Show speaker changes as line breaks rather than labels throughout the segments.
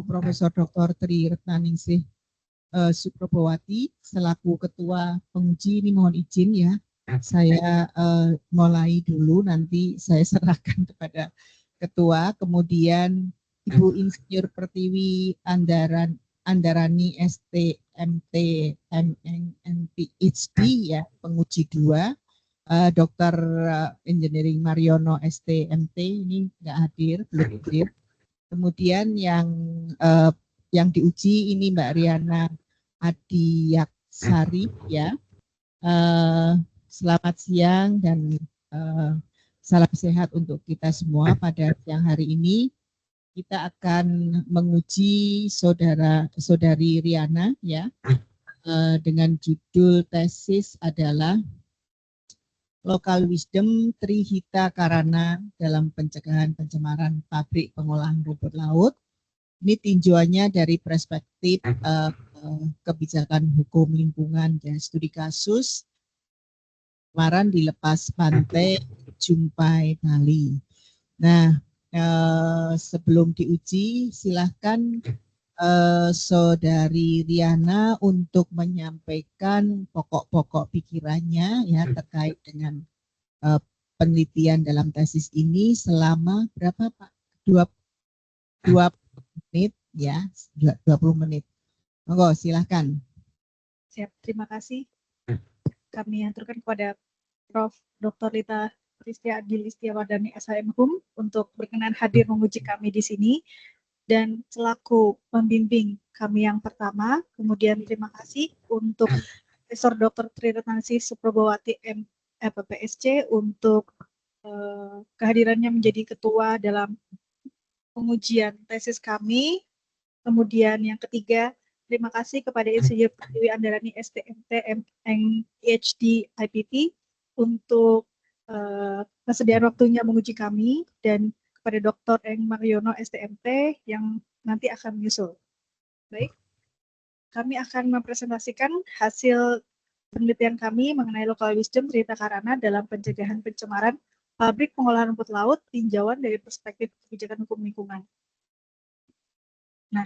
Profesor Dr. Tri Retnaningsih Suprabowati selaku Ketua Penguji. Ini mohon izin ya, saya mulai dulu, nanti saya serahkan kepada Ketua. Kemudian Ibu Insinyur Pertiwi Andarani STMT MNN PhD ya, penguji 2. Dr. Engineering Mariono STMT ini nggak hadir, belum hadir. Kemudian yang diuji ini Mbak Riana Adiaksari ya. Selamat siang dan salam sehat untuk kita semua. Pada siang hari ini kita akan menguji saudari Riana ya, dengan judul tesis adalah Local Wisdom Trihita Karana dalam pencegahan pencemaran pabrik pengolahan rumput laut. Ini tinjauannya dari perspektif kebijakan hukum lingkungan dan studi kasus kemarin di lepas pantai Jumpai Bali. Nah, sebelum diuji silahkan Saudari Riana untuk menyampaikan pokok-pokok pikirannya ya terkait dengan penelitian dalam tesis ini selama berapa Pak? 20 menit ya, 20 menit. Monggo silahkan.
Siap, terima kasih. Kami aturkan kepada Prof. Dr. Lita Pristia Adil Istiawardani SHM HUM untuk berkenan hadir menguji kami di sini. Dan selaku pembimbing kami yang pertama, kemudian terima kasih untuk Profesor Dr. Tri Retnaningsih Suprabowati MPPSC untuk kehadirannya menjadi ketua dalam pengujian tesis kami. Kemudian yang ketiga, terima kasih kepada Insinyur Pertiwi Andarani STMT PhD IPP untuk kesediaan waktunya menguji kami, dan kepada Dr. Eng Mariono STMT yang nanti akan menyusul. Baik, kami akan mempresentasikan hasil penelitian kami mengenai local wisdom Trihita Karana dalam pencegahan pencemaran pabrik pengolahan rumput laut, tinjauan dari perspektif kebijakan hukum lingkungan. Nah,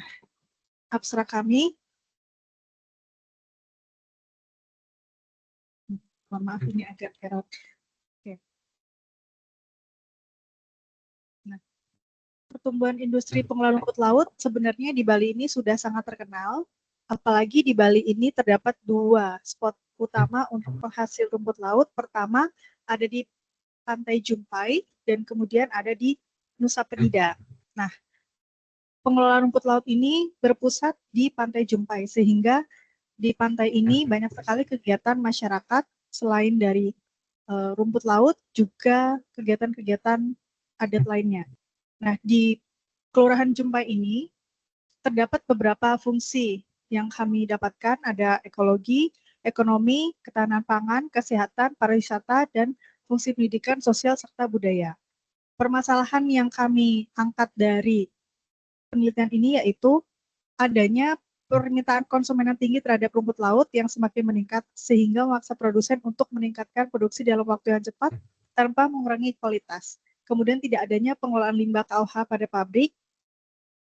abstrak kami, mohon maaf ini agak error. Pertumbuhan industri pengolahan rumput laut sebenarnya di Bali ini sudah sangat terkenal, apalagi di Bali ini terdapat 2 spot utama untuk penghasil rumput laut. Pertama ada di Pantai Jumpai dan kemudian ada di Nusa Penida. Nah, pengelolaan rumput laut ini berpusat di Pantai Jumpai, sehingga di pantai ini banyak sekali kegiatan masyarakat selain dari rumput laut, juga kegiatan-kegiatan adat lainnya. Nah, di Kelurahan Jumpai ini terdapat beberapa fungsi yang kami dapatkan, ada ekologi, ekonomi, ketahanan pangan, kesehatan, pariwisata, dan fungsi pendidikan, sosial, serta budaya. Permasalahan yang kami angkat dari penelitian ini yaitu adanya permintaan konsumen yang tinggi terhadap rumput laut yang semakin meningkat, sehingga memaksa produsen untuk meningkatkan produksi dalam waktu yang cepat tanpa mengurangi kualitas. Kemudian tidak adanya pengelolaan limbah KOH pada pabrik.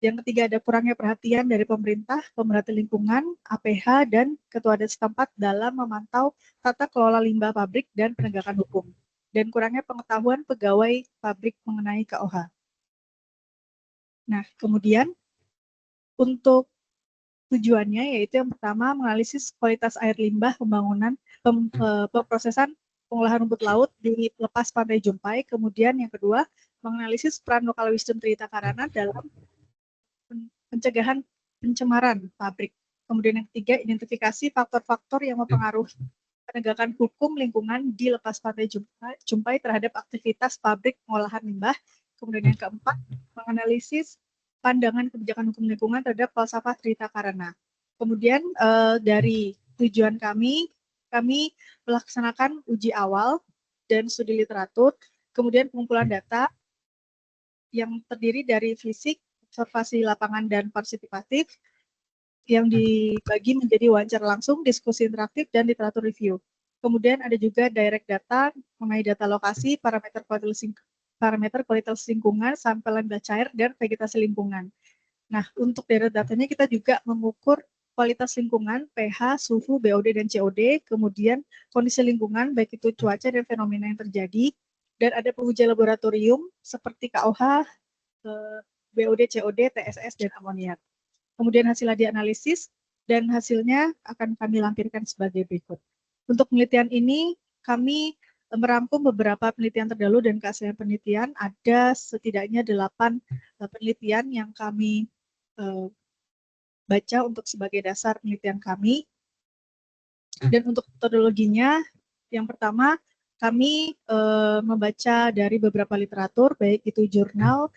Yang ketiga, ada kurangnya perhatian dari pemerintah, pemerhati lingkungan, APH, dan ketua adat setempat dalam memantau tata kelola limbah pabrik dan penegakan hukum. Dan kurangnya pengetahuan pegawai pabrik mengenai KOH. Nah, kemudian untuk tujuannya yaitu yang pertama menganalisis kualitas air limbah pembangunan pemprosesan pengolahan rumput laut di lepas pantai Jumpai. Kemudian yang kedua menganalisis peran local wisdom Trihita Karana dalam pencegahan pencemaran pabrik. Kemudian yang ketiga identifikasi faktor-faktor yang mempengaruhi penegakan hukum lingkungan di lepas pantai Jumpai terhadap aktivitas pabrik pengolahan limbah. Kemudian yang keempat menganalisis pandangan kebijakan hukum lingkungan terhadap falsafah Trihita Karana. Kemudian dari tujuan kami melaksanakan uji awal dan studi literatur, kemudian pengumpulan data yang terdiri dari fisik, observasi lapangan, dan partisipatif yang dibagi menjadi wawancara langsung, diskusi interaktif, dan literatur review. Kemudian ada juga direct data mengenai data lokasi, parameter kualitas lingkungan, sampel limbah cair, dan vegetasi lingkungan. Nah, untuk datanya kita juga mengukur kualitas lingkungan, pH, suhu, BOD, dan COD, kemudian kondisi lingkungan, baik itu cuaca dan fenomena yang terjadi, dan ada penguji laboratorium seperti KOH, BOD, COD, TSS, dan amoniak. Kemudian hasilnya dianalisis, dan hasilnya akan kami lampirkan sebagai berikut. Untuk penelitian ini, kami merangkum beberapa penelitian terdahulu dan kehasilan penelitian. Ada setidaknya 8 penelitian yang kami baca untuk sebagai dasar penelitian kami. Dan untuk metodologinya, yang pertama kami membaca dari beberapa literatur, baik itu jurnal,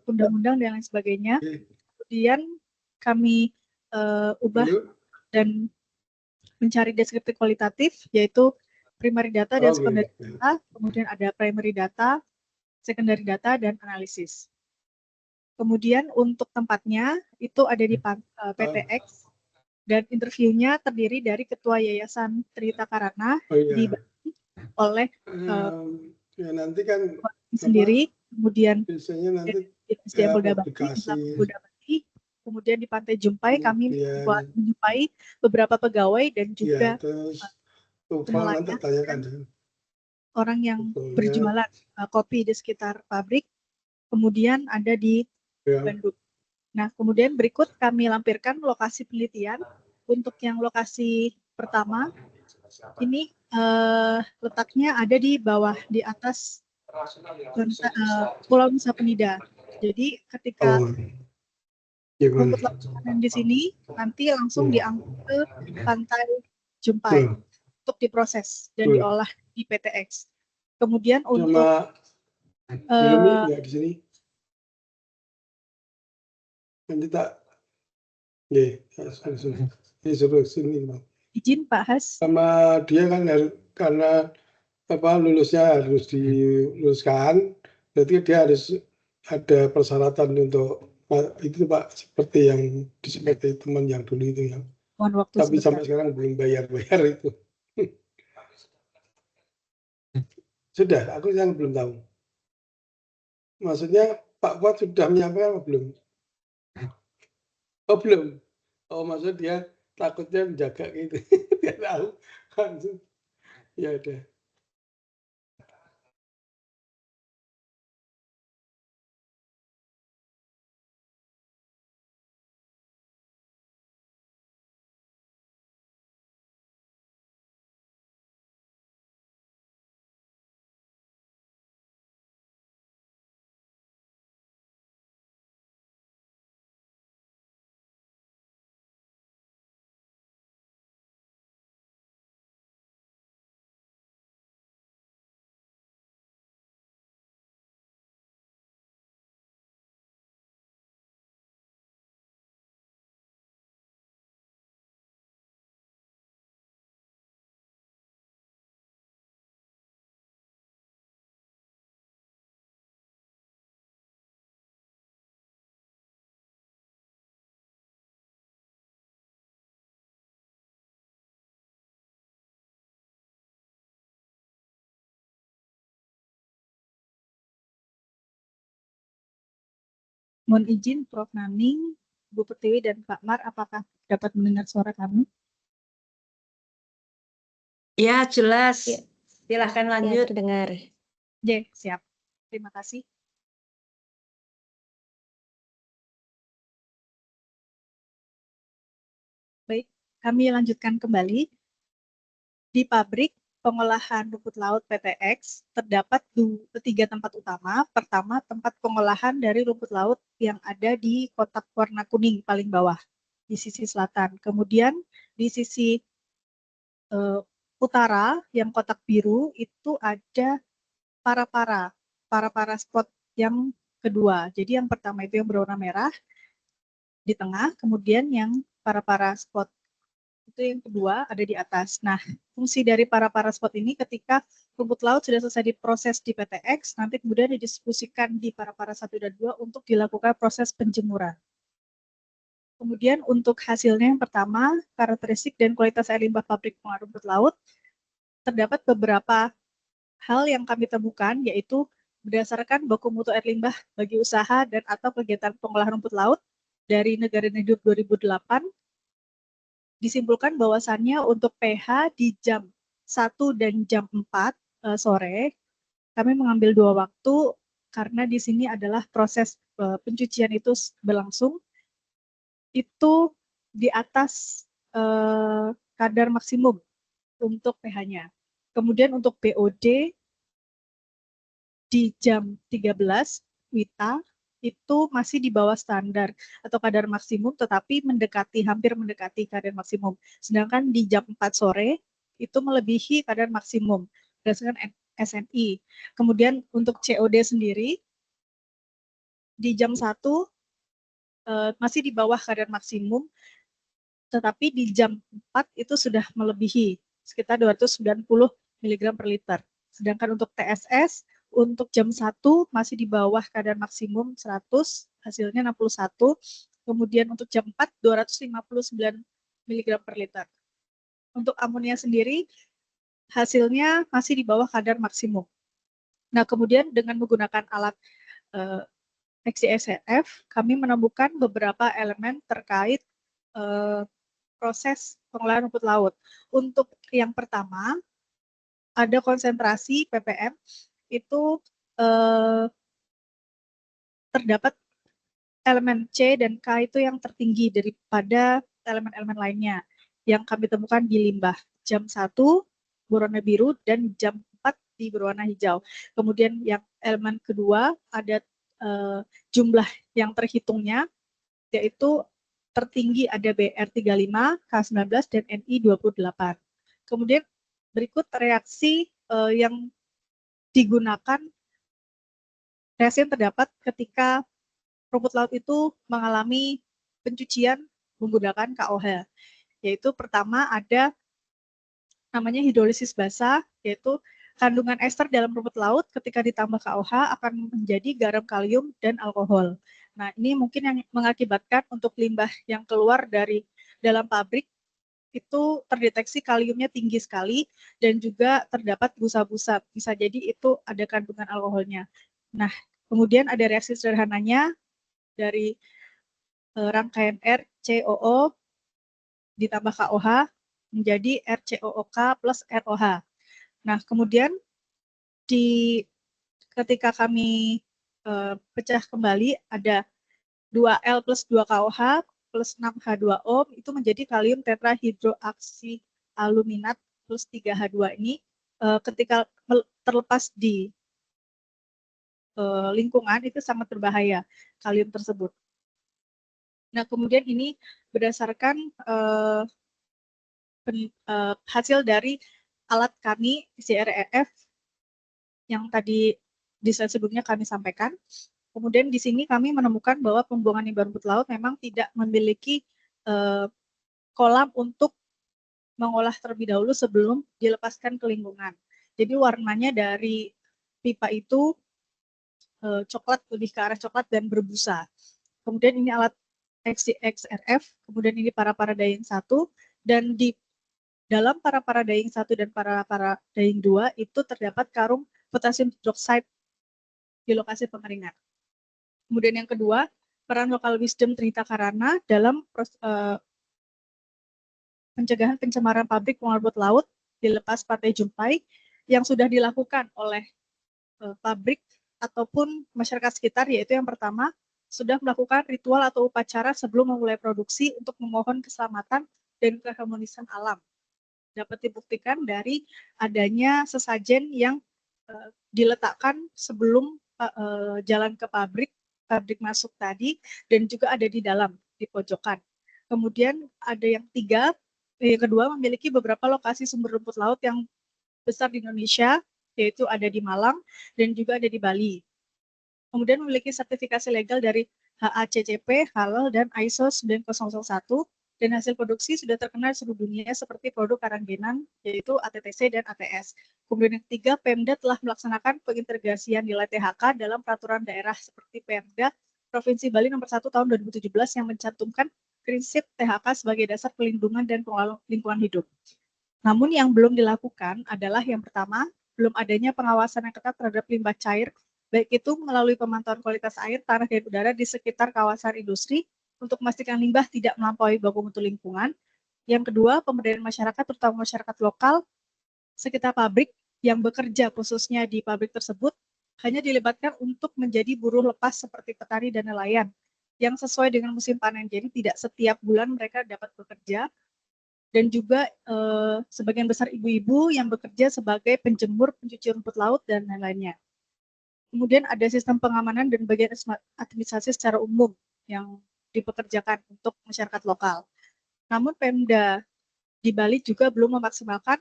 undang-undang dan lain sebagainya. Kemudian kami ubah dan mencari deskriptif kualitatif, yaitu primary data dan secondary data, kemudian ada primary data, secondary data, dan analisis. Kemudian untuk tempatnya itu ada di PTX, dan interviewnya terdiri dari Ketua Yayasan Trita Karana dibantu oleh
nanti kan
sendiri, kemudian
biasanya nanti
di Polda Bati, kemudian di Pantai Jumpai kami menjumpai beberapa pegawai dan juga nelayan, orang yang berjualan kopi di sekitar pabrik, kemudian ada di Bandung. Nah, kemudian berikut kami lampirkan lokasi penelitian. Untuk yang lokasi pertama, ini letaknya ada di bawah, di atas Pulau Nusa Penida. Jadi ketika rumput laut panen di sini, nanti langsung diangkut ke Pantai Jumpai untuk diproses dan diolah di PTX. Kemudian untuk
di sini nanti tak sini
izin Pak Has.
Sama dia kan karena lulusnya harus diluluskan, berarti dia harus ada persyaratan untuk itu Pak, seperti yang seperti teman yang dulu itu ya. Tapi sampai sekarang belum bayar itu. Sudah, aku yang belum tahu. Maksudnya Pak Fuad sudah menyampaikan belum? Oh belum. Oh maksudnya dia takutnya menjaga gitu. Dia tahu. Ya udah.
Mohon izin Prof. Naning, Bu Pertiwi, dan Pak Mar, apakah dapat mendengar suara kami?
Ya, jelas. Ya. Silahkan lanjut.
Ya, terdengar.
Ya, siap. Terima kasih. Baik, kami lanjutkan kembali. Di pabrik pengolahan rumput laut PTX terdapat 3 tempat utama. Pertama, tempat pengolahan dari rumput laut yang ada di kotak warna kuning paling bawah di sisi selatan. Kemudian di sisi utara yang kotak biru itu ada para spot yang kedua. Jadi yang pertama itu yang berwarna merah di tengah, kemudian yang para spot itu yang kedua ada di atas. Nah, fungsi dari para spot ini ketika rumput laut sudah selesai diproses di PTX, nanti kemudian didiskusikan di para 1 dan 2 untuk dilakukan proses penjemuran. Kemudian untuk hasilnya yang pertama, karakteristik dan kualitas air limbah pabrik pengolahan rumput laut, terdapat beberapa hal yang kami temukan, yaitu berdasarkan baku mutu air limbah bagi usaha dan atau kegiatan pengolahan rumput laut dari Negara Hidup 2008, disimpulkan bahwasannya untuk pH di jam 1 dan jam 4 sore, kami mengambil 2 waktu karena di sini adalah proses pencucian itu berlangsung, itu di atas kadar maksimum untuk pH-nya. Kemudian untuk BOD di jam 13 WITA itu masih di bawah standar atau kadar maksimum, tetapi hampir mendekati kadar maksimum. Sedangkan di jam 4 sore itu melebihi kadar maksimum berdasarkan SNI. Kemudian untuk COD sendiri di jam 1 masih di bawah kadar maksimum, tetapi di jam 4 itu sudah melebihi sekitar 290 mg per liter. Sedangkan untuk TSS untuk jam 1 masih di bawah kadar maksimum 100, hasilnya 61. Kemudian untuk jam 4, 259 mg per liter. Untuk amonia sendiri, hasilnya masih di bawah kadar maksimum. Nah, kemudian dengan menggunakan alat XCSRF, kami menemukan beberapa elemen terkait proses pengolahan rumput laut. Untuk yang pertama, ada konsentrasi ppm itu terdapat elemen C dan K itu yang tertinggi daripada elemen-elemen lainnya yang kami temukan di limbah. Jam 1 berwarna biru dan jam 4 di berwarna hijau. Kemudian yang elemen kedua ada jumlah yang terhitungnya, yaitu tertinggi ada BR35, K19, dan NI28. Kemudian berikut reaksi yang digunakan, reaksi yang terdapat ketika rumput laut itu mengalami pencucian menggunakan KOH. Yaitu pertama ada namanya hidrolisis basah, yaitu kandungan ester dalam rumput laut ketika ditambah KOH akan menjadi garam kalium dan alkohol. Nah, ini mungkin yang mengakibatkan untuk limbah yang keluar dari dalam pabrik itu terdeteksi kaliumnya tinggi sekali dan juga terdapat busa-busa. Bisa jadi itu ada kandungan alkoholnya. Nah, kemudian ada reaksi sederhananya dari rangkaian RCOO ditambah KOH menjadi RCOOK plus ROH. Nah, kemudian ketika kami pecah kembali ada 2L plus 2KOH plus 6H2O itu menjadi kalium tetrahidroaksialuminat plus 3H2 ini ketika terlepas di lingkungan itu sangat berbahaya kalium tersebut. Nah, kemudian ini berdasarkan hasil dari alat kami CREF yang tadi di slide sebelumnya kami sampaikan. Kemudian di sini kami menemukan bahwa pembuangan limbah rumput laut memang tidak memiliki kolam untuk mengolah terlebih dahulu sebelum dilepaskan ke lingkungan. Jadi warnanya dari pipa itu coklat, lebih ke arah coklat dan berbusa. Kemudian ini alat XRF, kemudian ini para-daing 1, dan di dalam para-daing 1 dan para-daing 2 itu terdapat karung potasium hidroksida di lokasi pengeringan. Kemudian yang kedua, peran lokal wisdom Trita Karana dalam pencegahan pencemaran pabrik pengolahan rumput laut dilepas Pantai Jumpai yang sudah dilakukan oleh pabrik ataupun masyarakat sekitar, yaitu yang pertama sudah melakukan ritual atau upacara sebelum memulai produksi untuk memohon keselamatan dan keharmonisan alam. Dapat dibuktikan dari adanya sesajen yang diletakkan sebelum jalan ke pabrik masuk tadi, dan juga ada di dalam, di pojokan. Kemudian ada yang kedua memiliki beberapa lokasi sumber rumput laut yang besar di Indonesia, yaitu ada di Malang dan juga ada di Bali. Kemudian memiliki sertifikasi legal dari HACCP, Halal, dan ISO 9001, dan hasil produksi sudah terkenal di seluruh dunia seperti produk Karanggenan, yaitu ATTC dan ATS. Kemudian yang ketiga, Pemda telah melaksanakan pengintegrasian nilai THK dalam peraturan daerah seperti Pemda Provinsi Bali nomor 1 tahun 2017 yang mencantumkan prinsip THK sebagai dasar pelindungan dan pengelolaan lingkungan hidup. Namun yang belum dilakukan adalah yang pertama, belum adanya pengawasan yang ketat terhadap limbah cair baik itu melalui pemantauan kualitas air, tanah, dan udara di sekitar kawasan industri untuk memastikan limbah tidak melampaui baku mutu lingkungan. Yang kedua, pemberdayaan masyarakat, terutama masyarakat lokal sekitar pabrik yang bekerja khususnya di pabrik tersebut hanya dilibatkan untuk menjadi buruh lepas seperti petani dan nelayan yang sesuai dengan musim panen. Jadi tidak setiap bulan mereka dapat bekerja, dan juga sebagian besar ibu-ibu yang bekerja sebagai penjemur, pencuci rumput laut, dan lain-lainnya. Kemudian ada sistem pengamanan dan bagian administrasi secara umum yang dipekerjakan untuk masyarakat lokal. Namun Pemda di Bali juga belum memaksimalkan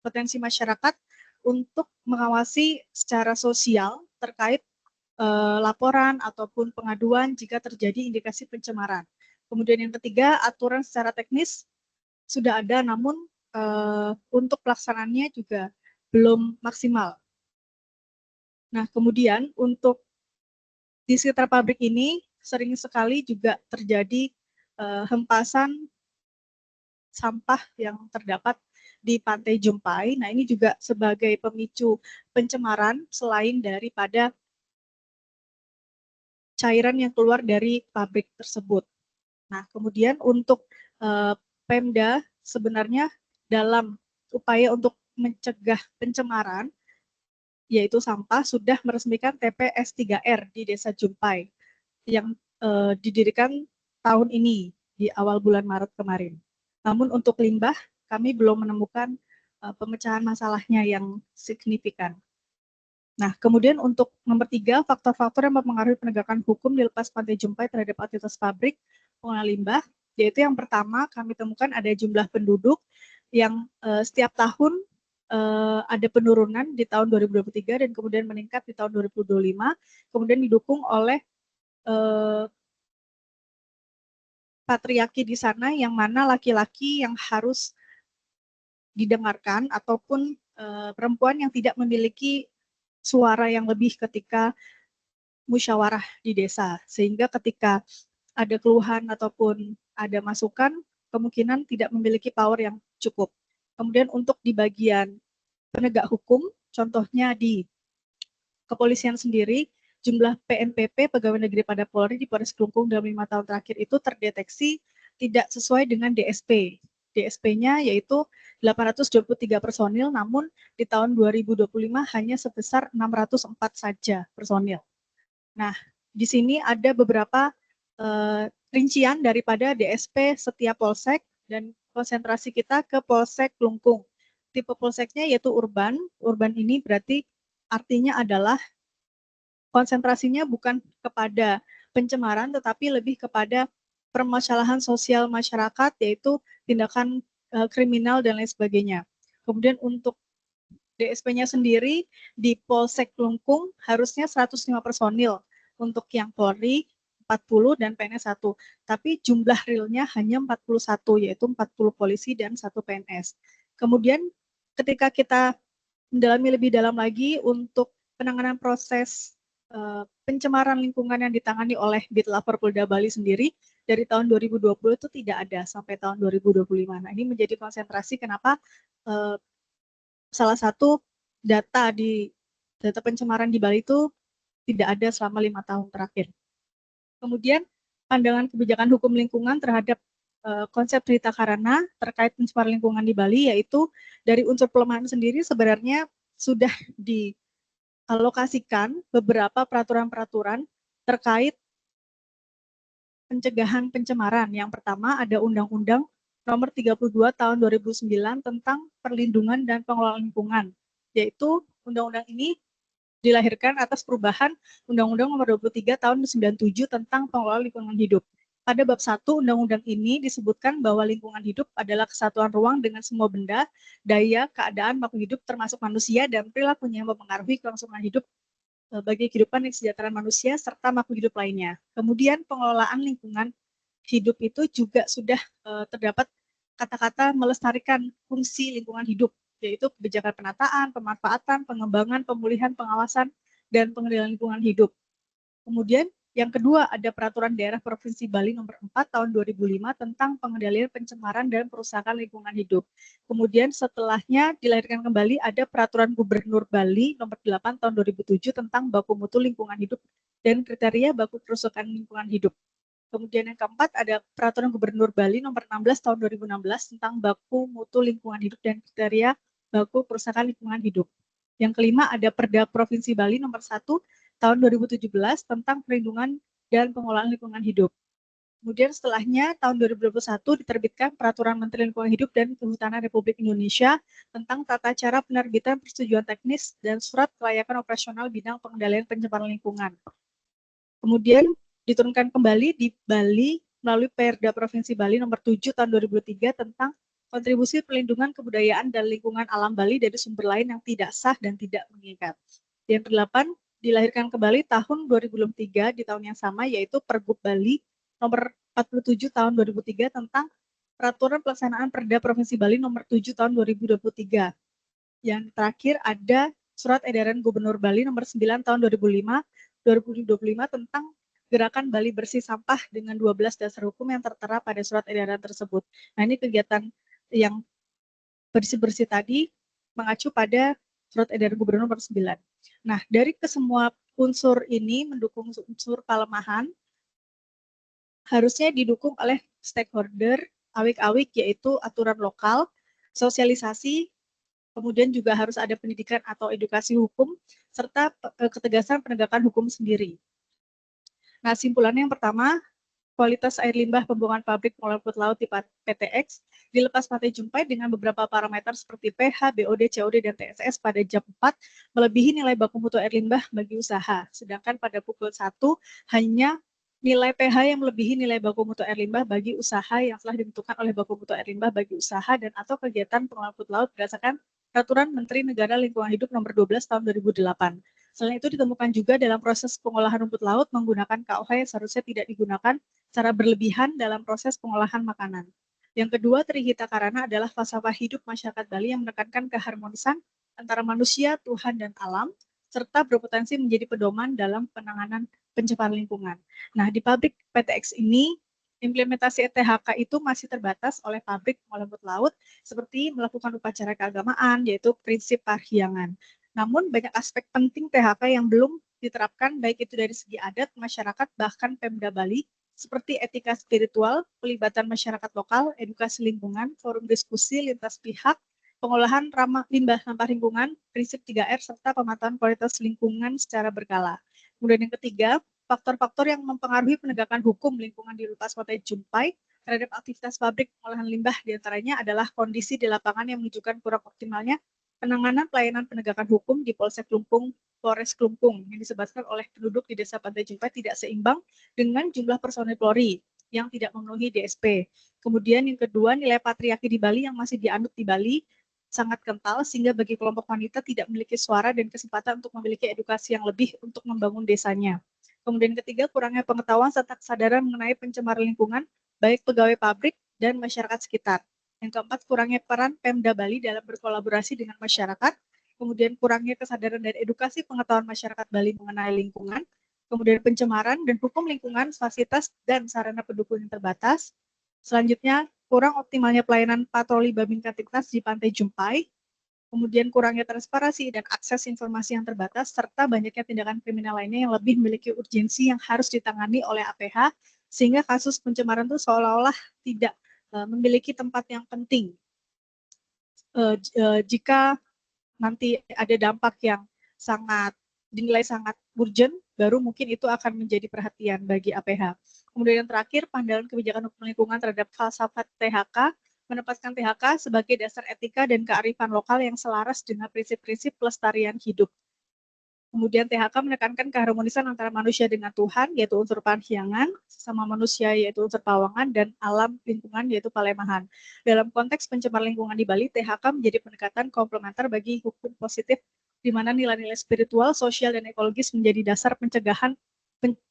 potensi masyarakat untuk mengawasi secara sosial terkait laporan ataupun pengaduan jika terjadi indikasi pencemaran. Kemudian yang ketiga, aturan secara teknis sudah ada, namun untuk pelaksanaannya juga belum maksimal. Nah, kemudian untuk di sekitar pabrik ini sering sekali juga terjadi hempasan sampah yang terdapat di Pantai Jumpai. Nah, ini juga sebagai pemicu pencemaran selain daripada cairan yang keluar dari pabrik tersebut. Nah, kemudian untuk Pemda sebenarnya dalam upaya untuk mencegah pencemaran, yaitu sampah, sudah meresmikan TPS 3R di Desa Jumpai yang didirikan tahun ini di awal bulan Maret kemarin. Namun untuk limbah, kami belum menemukan pemecahan masalahnya yang signifikan. Nah, kemudian untuk nomor 3, faktor-faktor yang mempengaruhi penegakan hukum di lepas Pantai Jumpai terhadap aktivitas pabrik pengolahan limbah, yaitu yang pertama kami temukan ada jumlah penduduk yang setiap tahun ada penurunan di tahun 2023 dan kemudian meningkat di tahun 2025, kemudian didukung oleh patriarki di sana yang mana laki-laki yang harus didengarkan ataupun perempuan yang tidak memiliki suara yang lebih ketika musyawarah di desa, sehingga ketika ada keluhan ataupun ada masukan, kemungkinan tidak memiliki power yang cukup. Kemudian untuk di bagian penegak hukum, contohnya di kepolisian sendiri, jumlah PNPP pegawai negeri pada Polri di Polres Klungkung dalam 5 tahun terakhir itu terdeteksi tidak sesuai dengan DSP. DSP-nya yaitu 823 personil, namun di tahun 2025 hanya sebesar 604 saja personil. Nah, di sini ada beberapa rincian daripada DSP setiap polsek dan konsentrasi kita ke Polsek Klungkung. Tipe polseknya yaitu urban. Urban ini berarti artinya adalah konsentrasinya bukan kepada pencemaran, tetapi lebih kepada permasalahan sosial masyarakat, yaitu tindakan kriminal dan lain sebagainya. Kemudian untuk DSP-nya sendiri di Polsek Klungkung harusnya 105 personil, untuk yang Polri 40 dan PNS 1. Tapi jumlah realnya hanya 41, yaitu 40 polisi dan 1 PNS. Kemudian ketika kita mendalami lebih dalam lagi untuk penanganan proses pencemaran lingkungan yang ditangani oleh Bitlafor Polda Bali sendiri, dari tahun 2020 itu tidak ada sampai tahun 2025. Nah, ini menjadi konsentrasi kenapa salah satu data pencemaran di Bali itu tidak ada selama 5 tahun terakhir. Kemudian pandangan kebijakan hukum lingkungan terhadap konsep Trita Karana terkait pencemaran lingkungan di Bali, yaitu dari unsur pelemahan sendiri sebenarnya sudah dialokasikan beberapa peraturan-peraturan terkait pencegahan pencemaran. Yang pertama ada Undang-Undang Nomor 32 Tahun 2009 tentang Perlindungan dan Pengelolaan Lingkungan, yaitu undang-undang ini dilahirkan atas perubahan Undang-Undang Nomor 23 Tahun 97 tentang Pengelolaan Lingkungan Hidup. Pada bab 1 undang-undang ini disebutkan bahwa lingkungan hidup adalah kesatuan ruang dengan semua benda, daya, keadaan makhluk hidup termasuk manusia dan perilakunya mempengaruhi kelangsungan hidup bagi kehidupan dan kesejahteraan manusia serta makhluk hidup lainnya. Kemudian pengelolaan lingkungan hidup itu juga sudah terdapat kata-kata melestarikan fungsi lingkungan hidup, yaitu kebijakan penataan, pemanfaatan, pengembangan, pemulihan, pengawasan, dan pengendalian lingkungan hidup. Kemudian Yang kedua, ada Peraturan Daerah Provinsi Bali Nomor 4 Tahun 2005 tentang pengendalian pencemaran dan perusakan lingkungan hidup. Kemudian setelahnya dilahirkan kembali ada Peraturan Gubernur Bali Nomor 8 Tahun 2007 tentang baku mutu lingkungan hidup dan kriteria baku kerusakan lingkungan hidup. Kemudian yang keempat ada Peraturan Gubernur Bali Nomor 16 Tahun 2016 tentang baku mutu lingkungan hidup dan kriteria baku kerusakan lingkungan hidup. Yang kelima ada Perda Provinsi Bali Nomor 1 Tahun 2017 tentang perlindungan dan pengelolaan lingkungan hidup. Kemudian setelahnya tahun 2021 diterbitkan Peraturan Menteri Lingkungan Hidup dan Kehutanan Republik Indonesia tentang tata cara penerbitan persetujuan teknis dan surat kelayakan operasional bidang pengendalian pencemaran lingkungan. Kemudian diturunkan kembali di Bali melalui Perda Provinsi Bali Nomor 7 Tahun 2003 tentang kontribusi perlindungan kebudayaan dan lingkungan alam Bali dari sumber lain yang tidak sah dan tidak mengikat. Yang kedelapan, dilahirkan kembali tahun 2003 di tahun yang sama, yaitu Pergub Bali Nomor 47 Tahun 2003 tentang Peraturan Pelaksanaan Perda Provinsi Bali Nomor 7 Tahun 2023. Yang terakhir ada Surat Edaran Gubernur Bali Nomor 9 Tahun 2025 tentang Gerakan Bali Bersih Sampah dengan 12 dasar hukum yang tertera pada surat edaran tersebut. Nah, ini kegiatan yang bersih-bersih tadi mengacu pada Surat Edaran Gubernur Nomor 9. Nah, dari kesemua unsur ini mendukung unsur pelemahan, harusnya didukung oleh stakeholder awik-awik, yaitu aturan lokal, sosialisasi, kemudian juga harus ada pendidikan atau edukasi hukum, serta ketegasan penegakan hukum sendiri. Nah, simpulannya yang pertama, kualitas air limbah pembuangan pabrik pengolahan rumput laut di PTX dilepas pantai Jumpai dengan beberapa parameter seperti pH, BOD, COD, dan TSS pada jam 4 melebihi nilai baku mutu air limbah bagi usaha. Sedangkan pada pukul 1 hanya nilai pH yang melebihi nilai baku mutu air limbah bagi usaha yang telah ditentukan oleh baku mutu air limbah bagi usaha dan atau kegiatan pengolahan rumput laut berdasarkan Peraturan Menteri Negara Lingkungan Hidup Nomor 12 Tahun 2008. Selain itu ditemukan juga dalam proses pengolahan rumput laut menggunakan KOH yang seharusnya tidak digunakan secara berlebihan dalam proses pengolahan makanan. Yang kedua, Trihita Karana adalah falsafah hidup masyarakat Bali yang menekankan keharmonisan antara manusia, Tuhan, dan alam, serta berpotensi menjadi pedoman dalam penanganan pencemaran lingkungan. Nah, di pabrik PTX ini, implementasi ETHK itu masih terbatas oleh pabrik pengolahan rumput laut, seperti melakukan upacara keagamaan, yaitu prinsip parhyangan. Namun, banyak aspek penting THK yang belum diterapkan, baik itu dari segi adat, masyarakat, bahkan Pemda Bali, seperti etika spiritual, pelibatan masyarakat lokal, edukasi lingkungan, forum diskusi lintas pihak, pengolahan limbah sampah lingkungan, prinsip 3R, serta pemantauan kualitas lingkungan secara berkala. Kemudian yang ketiga, faktor-faktor yang mempengaruhi penegakan hukum lingkungan di lepas pantai Jumpai terhadap aktivitas pabrik pengolahan limbah diantaranya adalah kondisi di lapangan yang menunjukkan kurang optimalnya penanganan pelayanan penegakan hukum di Polsek Klumpung, Polres Klumpung yang disebabkan oleh penduduk di Desa Pantai Jumpai tidak seimbang dengan jumlah personil Polri yang tidak memenuhi DSP. Kemudian yang kedua, nilai patriarki di Bali yang masih dianut di Bali sangat kental sehingga bagi kelompok wanita tidak memiliki suara dan kesempatan untuk memiliki edukasi yang lebih untuk membangun desanya. Kemudian ketiga, kurangnya pengetahuan serta kesadaran mengenai pencemaran lingkungan baik pegawai pabrik dan masyarakat sekitar. Yang keempat, kurangnya peran Pemda Bali dalam berkolaborasi dengan masyarakat, kemudian kurangnya kesadaran dan edukasi pengetahuan masyarakat Bali mengenai lingkungan, kemudian pencemaran dan hukum lingkungan, fasilitas dan sarana pendukung yang terbatas. Selanjutnya, kurang optimalnya pelayanan patroli Babin Kamtipmas di Pantai Jumpai, kemudian kurangnya transparansi dan akses informasi yang terbatas, serta banyaknya tindakan kriminal lainnya yang lebih memiliki urgensi yang harus ditangani oleh APH, sehingga kasus pencemaran itu seolah-olah tidak memiliki tempat yang penting. Jika nanti ada dampak yang dinilai sangat urgent, baru mungkin itu akan menjadi perhatian bagi APH. Kemudian yang terakhir, pandangan kebijakan hukum lingkungan terhadap falsafat THK, menempatkan THK sebagai dasar etika dan kearifan lokal yang selaras dengan prinsip-prinsip pelestarian hidup. Kemudian THK menekankan keharmonisan antara manusia dengan Tuhan, yaitu unsur parhyangan, sesama manusia yaitu unsur pawangan, dan alam lingkungan yaitu palemahan. Dalam konteks pencemaran lingkungan di Bali, THK menjadi pendekatan komplementer bagi hukum positif, di mana nilai-nilai spiritual, sosial, dan ekologis menjadi dasar pencegahan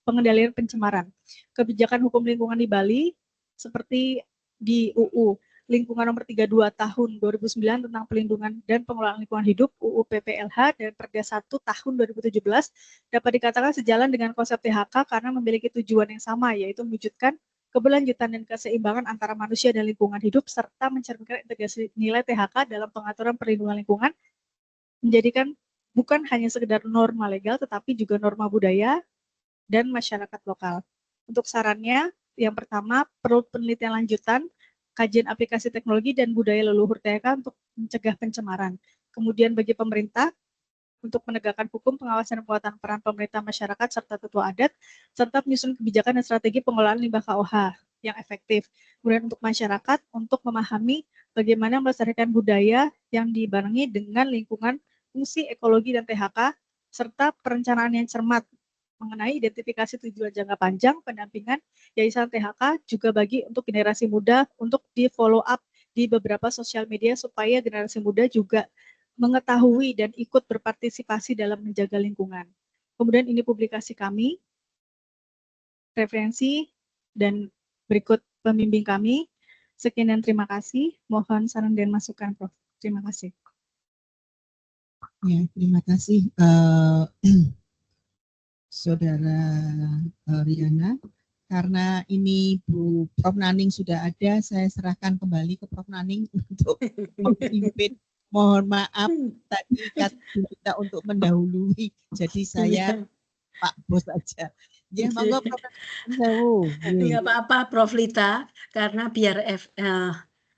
pengendalian pencemaran. Kebijakan hukum lingkungan di Bali, seperti di UU Lingkungan Nomor 32 Tahun 2009 tentang Pelindungan dan Pengelolaan Lingkungan Hidup UU PPLH dan Perda 1 Tahun 2017 dapat dikatakan sejalan dengan konsep THK karena memiliki tujuan yang sama, yaitu mewujudkan keberlanjutan dan keseimbangan antara manusia dan lingkungan hidup serta mencerminkan integrasi nilai THK dalam pengaturan perlindungan lingkungan, menjadikan bukan hanya sekedar norma legal tetapi juga norma budaya dan masyarakat lokal. Untuk sarannya, yang pertama perlu penelitian lanjutan, kajian aplikasi teknologi dan budaya leluhur THK untuk mencegah pencemaran. Kemudian bagi pemerintah, untuk menegakkan hukum, pengawasan dan penguatan peran pemerintah, masyarakat, serta tetua adat, serta menyusun kebijakan dan strategi pengelolaan limbah KOH yang efektif. Kemudian untuk masyarakat, untuk memahami bagaimana melestarikan budaya yang dibarengi dengan lingkungan, fungsi ekologi dan THK, serta perencanaan yang cermat mengenai identifikasi tujuan jangka panjang, pendampingan yayasan THK, juga bagi untuk generasi muda untuk di follow up di beberapa sosial media supaya generasi muda juga mengetahui dan ikut berpartisipasi dalam menjaga lingkungan. Kemudian ini publikasi kami, referensi, dan berikut pembimbing kami. Sekian dan terima kasih. Mohon saran dan masukan, Prof. Terima kasih.
Ya, terima kasih Saudara Riana. Karena ini Bu Prof Naning sudah ada, saya serahkan kembali ke Prof Naning untuk memimpin. Mohon maaf tadi kita untuk mendahului, jadi saya Pak Bos saja. Ya, monggo Prof.
Nggak apa-apa Prof Lita, karena biar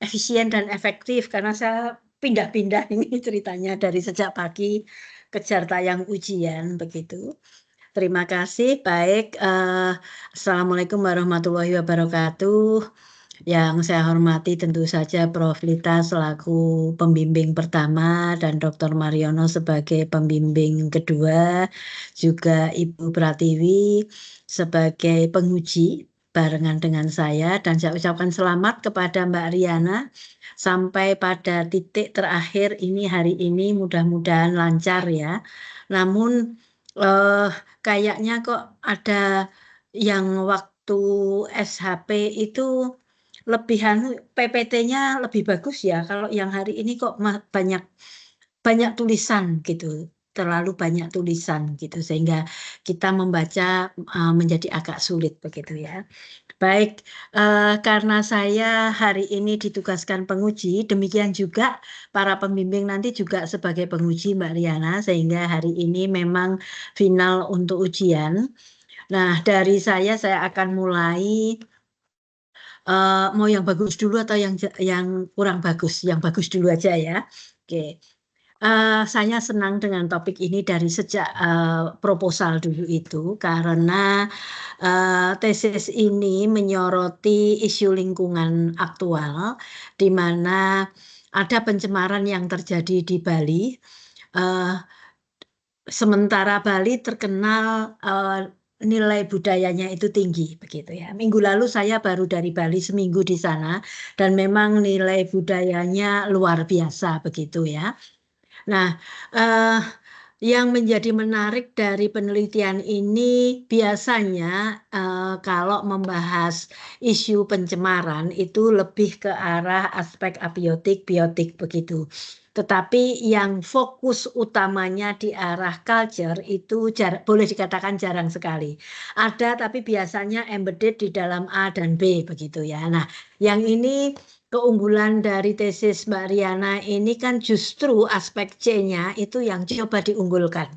efisien dan efektif, karena saya pindah-pindah ini ceritanya dari sejak pagi kejar tayang ujian begitu. Terima kasih. Baik, Assalamualaikum warahmatullahi wabarakatuh. Yang saya hormati tentu saja Prof Lita selaku pembimbing pertama dan Dr. Mariono sebagai pembimbing kedua, juga Ibu Pratiwi sebagai penguji barengan dengan saya, dan saya ucapkan selamat kepada Mbak Riana sampai pada titik terakhir ini hari ini, mudah-mudahan lancar ya. Namun kayaknya kok ada yang waktu SHP itu lebihan PPT-nya lebih bagus ya. Kalau yang hari ini kok banyak tulisan gitu, terlalu banyak tulisan gitu sehingga kita membaca menjadi agak sulit begitu ya. Baik, karena saya hari ini ditugaskan penguji, demikian juga para pembimbing nanti juga sebagai penguji Mbak Riana, sehingga hari ini memang final untuk ujian. Nah, dari saya akan mulai, mau yang bagus dulu atau yang kurang bagus? Yang bagus dulu aja ya. Oke. Saya senang dengan topik ini dari sejak proposal dulu itu, karena tesis ini menyoroti isu lingkungan aktual, di mana ada pencemaran yang terjadi di Bali. Sementara Bali terkenal nilai budayanya itu tinggi begitu ya. Minggu lalu saya baru dari Bali seminggu di sana, dan memang nilai budayanya luar biasa begitu ya. Nah, yang menjadi menarik dari penelitian ini biasanya kalau membahas isu pencemaran itu lebih ke arah aspek abiotik, biotik begitu. Tetapi yang fokus utamanya di arah culture itu boleh dikatakan jarang sekali. Ada, tapi biasanya embedded di dalam A dan B begitu ya. Nah, yang ini keunggulan dari tesis Mbak Riana ini kan justru aspek C-nya itu yang coba diunggulkan.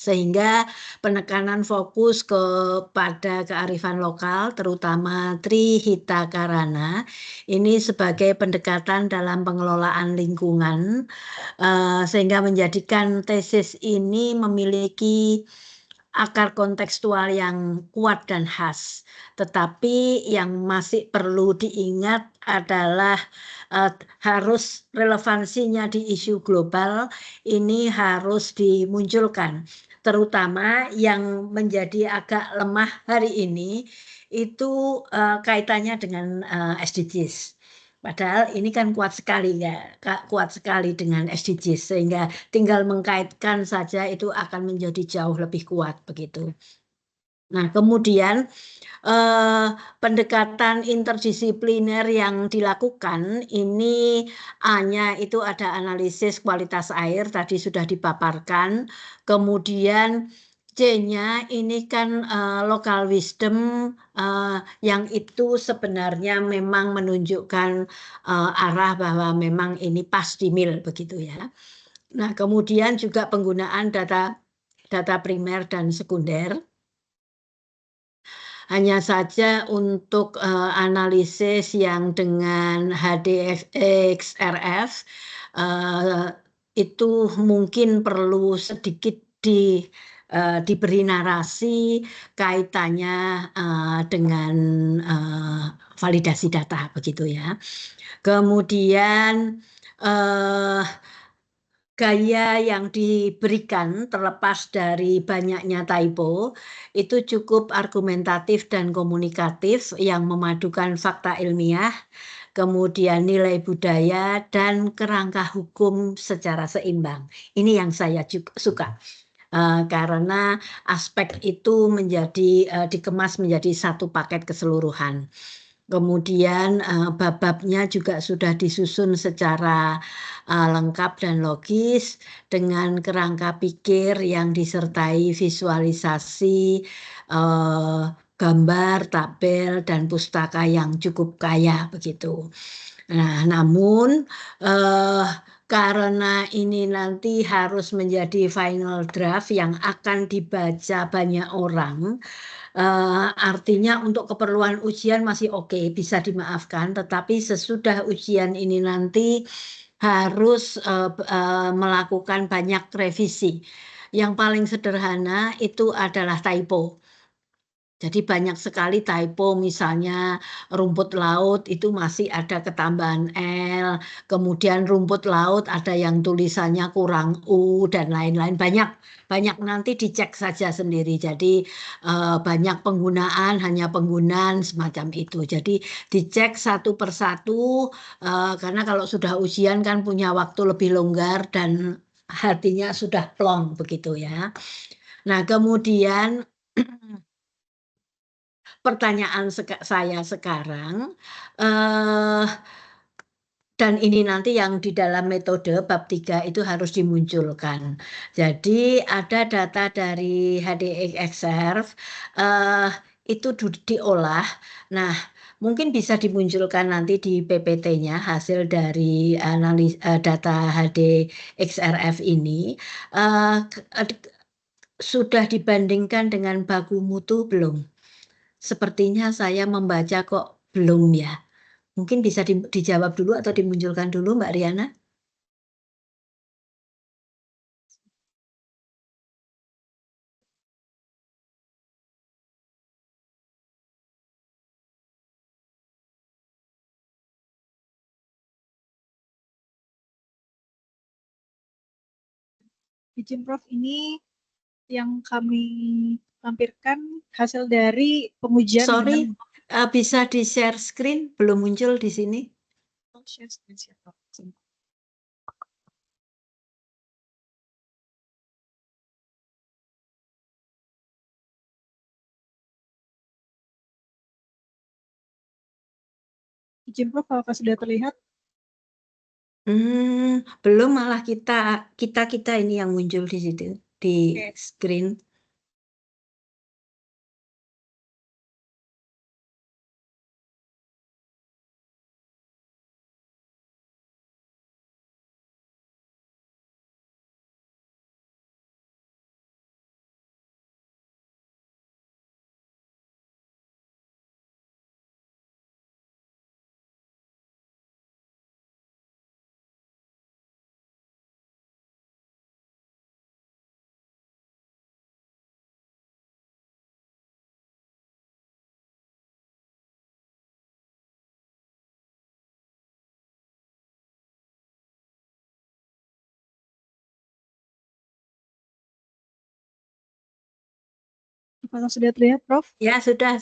Sehingga penekanan fokus kepada kearifan lokal, terutama Trihita Karana, ini sebagai pendekatan dalam pengelolaan lingkungan, sehingga menjadikan tesis ini memiliki akar kontekstual yang kuat dan khas. Tetapi yang masih perlu diingat adalah harus relevansinya di isu global ini harus dimunculkan. Terutama yang menjadi agak lemah hari ini itu kaitannya dengan SDGs. Padahal ini kan kuat sekali ya, kuat sekali dengan SDGs, sehingga tinggal mengkaitkan saja itu akan menjadi jauh lebih kuat begitu. Nah, kemudian pendekatan interdisipliner yang dilakukan ini A-nya itu ada analisis kualitas air tadi sudah dipaparkan, kemudian C-nya ini kan local wisdom yang itu sebenarnya memang menunjukkan arah bahwa memang ini pas di mil begitu ya. Nah, kemudian juga penggunaan data primer dan sekunder. Hanya saja untuk analisis yang dengan HDXRF itu mungkin perlu sedikit diberi narasi kaitannya dengan validasi data begitu ya. Kemudian gaya yang diberikan terlepas dari banyaknya typo itu cukup argumentatif dan komunikatif yang memadukan fakta ilmiah, kemudian nilai budaya dan kerangka hukum secara seimbang. Ini yang saya suka. Karena aspek itu menjadi dikemas menjadi satu paket keseluruhan. Kemudian bab-babnya juga sudah disusun secara lengkap dan logis dengan kerangka pikir yang disertai visualisasi, gambar, tabel, dan pustaka yang cukup kaya begitu. Nah, namun karena ini nanti harus menjadi final draft yang akan dibaca banyak orang, artinya untuk keperluan ujian masih oke, bisa dimaafkan, tetapi sesudah ujian ini nanti harus melakukan banyak revisi. Yang paling sederhana itu adalah typo. Jadi banyak sekali typo, misalnya rumput laut itu masih ada ketambahan L, kemudian rumput laut ada yang tulisannya kurang U dan lain-lain. Banyak nanti dicek saja sendiri. Jadi banyak penggunaan, hanya penggunaan semacam itu. Jadi dicek satu persatu karena kalau sudah ujian kan punya waktu lebih longgar dan hatinya sudah plong begitu ya. Nah, kemudian pertanyaan saya sekarang, dan ini nanti yang di dalam metode bab 3 itu harus dimunculkan. Jadi ada data dari HDXRF itu diolah. Nah, mungkin bisa dimunculkan nanti di PPT-nya hasil dari data HDXRF ini. Sudah dibandingkan dengan baku mutu belum? Sepertinya saya membaca kok belum ya. Mungkin bisa dijawab dulu atau dimunculkan dulu Mbak Riana.
Izin Prof, ini yang kami lampirkan hasil dari pengujian
Sorry,
dengan
bisa di-share screen? Belum muncul di sini.
share screen siapa? Izin Prof, apakah sudah terlihat?
Belum, malah kita ini yang muncul di situ di screen.
Apakah sudah terlihat, Prof?
Ya, sudah.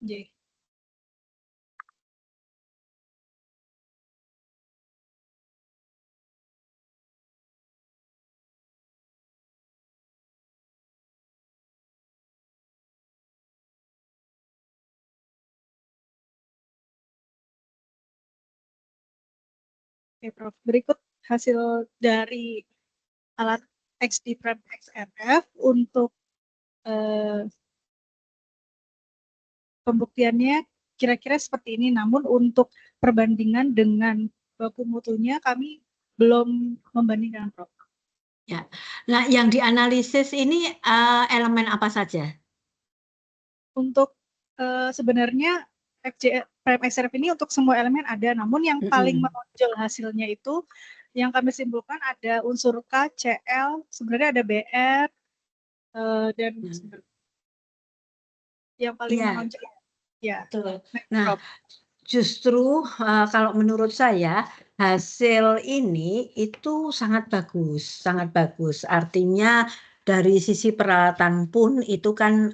J. Oke, Prof. Berikut hasil dari alat XD Prime XRF untuk pembuktiannya kira-kira seperti ini. Namun untuk perbandingan dengan baku mutunya kami belum membandingkan, Prof.
Ya. Nah, yang dianalisis ini elemen apa saja?
Untuk sebenarnya Prime XRF ini untuk semua elemen ada, namun yang paling menonjol hasilnya itu yang kami simpulkan ada unsur K, Cl, sebenarnya ada Br, dan yang paling menonjol ya.
Betul.
Next,
Nah,
Prof.
justru kalau menurut saya hasil ini itu sangat bagus. Artinya dari sisi peralatan pun itu kan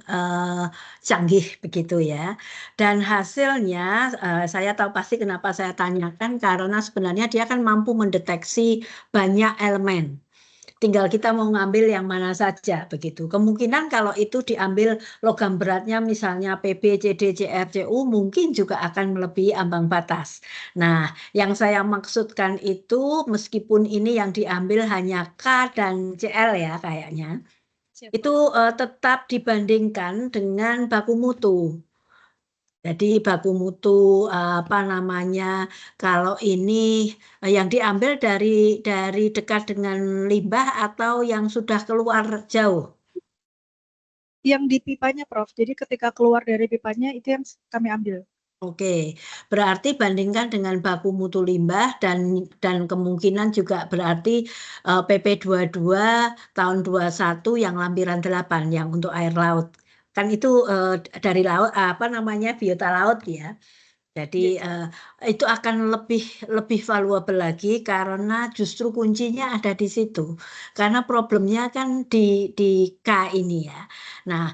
canggih begitu ya. Dan hasilnya saya tahu pasti kenapa saya tanyakan karena sebenarnya dia kan mampu mendeteksi banyak elemen. Tinggal kita mau ngambil yang mana saja begitu. Kemungkinan kalau itu diambil logam beratnya misalnya PB, CD, CR, CU mungkin juga akan melebihi ambang batas. Nah, yang saya maksudkan itu meskipun ini yang diambil hanya K dan CL ya kayaknya. Itu tetap dibandingkan dengan baku mutu. Jadi baku mutu kalau ini yang diambil dari dekat dengan limbah atau yang sudah keluar jauh?
Yang di pipanya, Prof. Jadi ketika keluar dari pipanya itu yang kami ambil.
Oke, berarti bandingkan dengan baku mutu limbah dan kemungkinan juga berarti PP 22 tahun 21 yang lampiran 8 yang untuk air laut. Kan itu dari laut biota laut ya. Jadi itu akan lebih valuable lagi karena justru kuncinya ada di situ. Karena problemnya kan di K ini ya. Nah,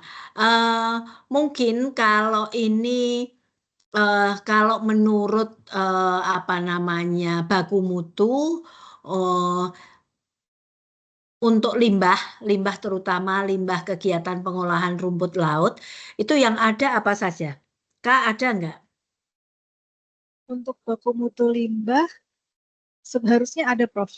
mungkin kalau ini kalau menurut baku mutu untuk limbah terutama limbah kegiatan pengolahan rumput laut, itu yang ada apa saja? Kak, ada nggak?
Untuk baku mutu limbah seharusnya ada, Prof.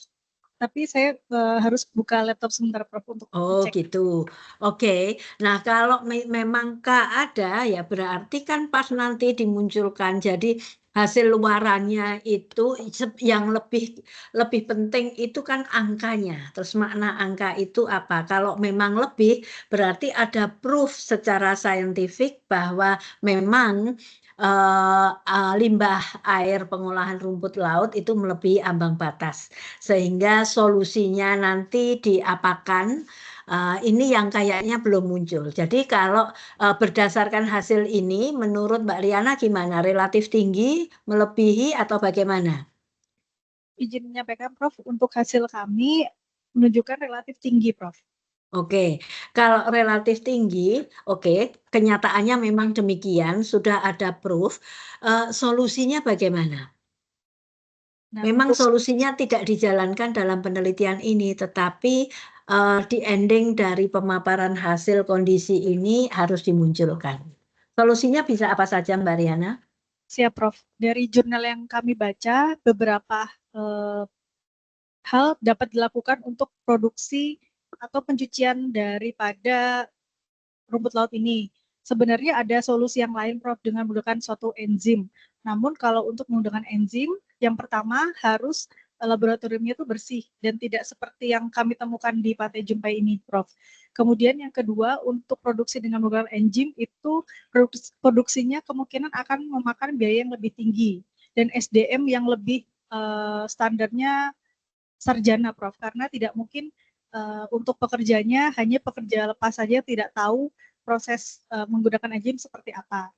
Tapi saya harus buka laptop sebentar, Prof, untuk
Oh
cek.
gitu. Oke. Nah kalau memang Kak ada ya berarti kan pas nanti dimunculkan. Jadi hasil luarannya itu yang lebih penting itu kan angkanya. Terus makna angka itu apa? Kalau memang lebih berarti ada proof secara saintifik bahwa memang limbah air pengolahan rumput laut itu melebihi ambang batas. Sehingga solusinya nanti diapakan ini yang kayaknya belum muncul. Jadi kalau berdasarkan hasil ini menurut Mbak Liana gimana? Relatif tinggi, melebihi atau bagaimana?
Izin menyampaikan, Prof, untuk hasil kami menunjukkan relatif tinggi, Prof.
Oke, kalau relatif tinggi, oke, kenyataannya memang demikian, sudah ada proof. Solusinya bagaimana?
Nah,
Memang
untuk
solusinya tidak dijalankan dalam penelitian ini, tetapi di ending dari pemaparan hasil kondisi ini harus dimunculkan. Solusinya bisa apa saja, Mbak Riana?
siap, Prof. Dari jurnal yang kami baca, beberapa hal dapat dilakukan untuk produksi atau pencucian daripada rumput laut ini. Sebenarnya ada solusi yang lain, Prof, dengan menggunakan suatu enzim. Namun kalau untuk menggunakan enzim, yang pertama harus laboratoriumnya itu bersih dan tidak seperti yang kami temukan di Pantai Jumpai ini, Prof. Kemudian yang kedua, untuk produksi dengan menggunakan enzim itu produksinya kemungkinan akan memakan biaya yang lebih tinggi dan SDM yang lebih standarnya sarjana, Prof. Karena tidak mungkin untuk pekerjanya hanya pekerja lepas saja tidak tahu proses menggunakan enzim seperti apa.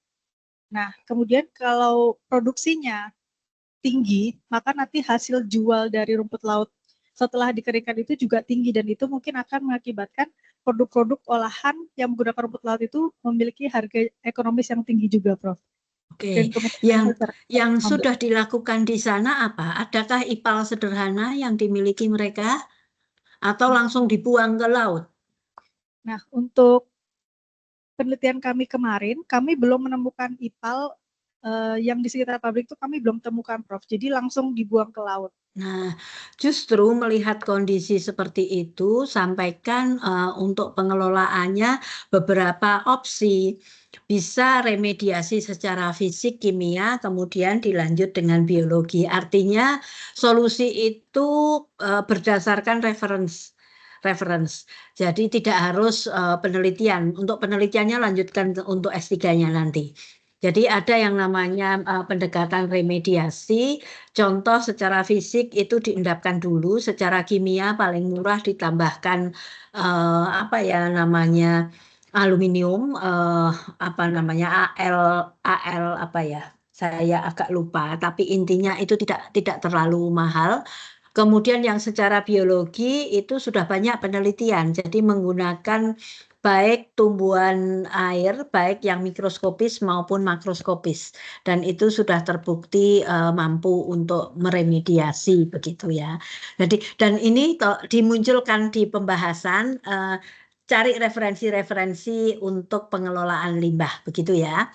Nah, kemudian kalau produksinya tinggi, maka nanti hasil jual dari rumput laut setelah dikeringkan itu juga tinggi dan itu mungkin akan mengakibatkan produk-produk olahan yang menggunakan rumput laut itu memiliki harga ekonomis yang tinggi juga, Prof.
Oke, yang sudah dilakukan di sana apa? Adakah IPAL sederhana yang dimiliki mereka atau langsung dibuang ke laut?
Nah, untuk penelitian kami kemarin, kami belum menemukan IPAL yang di sekitar pabrik itu kami belum temukan, Prof. Jadi langsung dibuang ke laut.
Nah, justru melihat kondisi seperti itu, sampaikan untuk pengelolaannya beberapa opsi. Bisa remediasi secara fisik, kimia, kemudian dilanjut dengan biologi. Artinya solusi itu berdasarkan reference. Jadi tidak harus penelitian. Untuk penelitiannya lanjutkan untuk S3-nya nanti. Jadi ada yang namanya pendekatan remediasi. Contoh secara fisik itu diendapkan dulu, secara kimia paling murah ditambahkan apa ya namanya aluminium, apa namanya AL apa ya? Saya agak lupa, tapi intinya itu tidak terlalu mahal. Kemudian yang secara biologi itu sudah banyak penelitian, jadi menggunakan baik tumbuhan air, baik yang mikroskopis maupun makroskopis. Dan itu sudah terbukti mampu untuk meremediasi begitu ya. Jadi dan ini dimunculkan di pembahasan cari referensi-referensi untuk pengelolaan limbah begitu ya.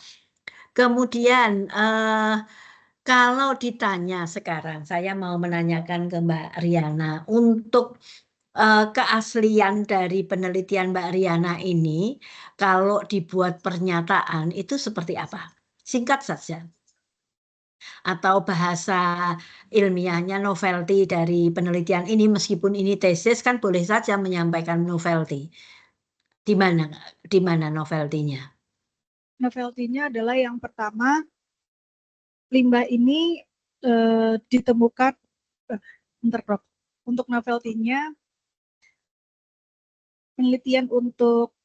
Kemudian kalau ditanya sekarang, saya mau menanyakan ke Mbak Riana untuk keaslian dari penelitian Mbak Riana ini, kalau dibuat pernyataan itu seperti apa? Singkat saja. Atau bahasa ilmiahnya novelty dari penelitian ini, meskipun ini tesis kan boleh saja menyampaikan novelty. Di mana novelty-nya?
Novelty-nya adalah yang pertama, limbah ini ditemukan, bentar Prof. Untuk novelty-nya, penelitian untuk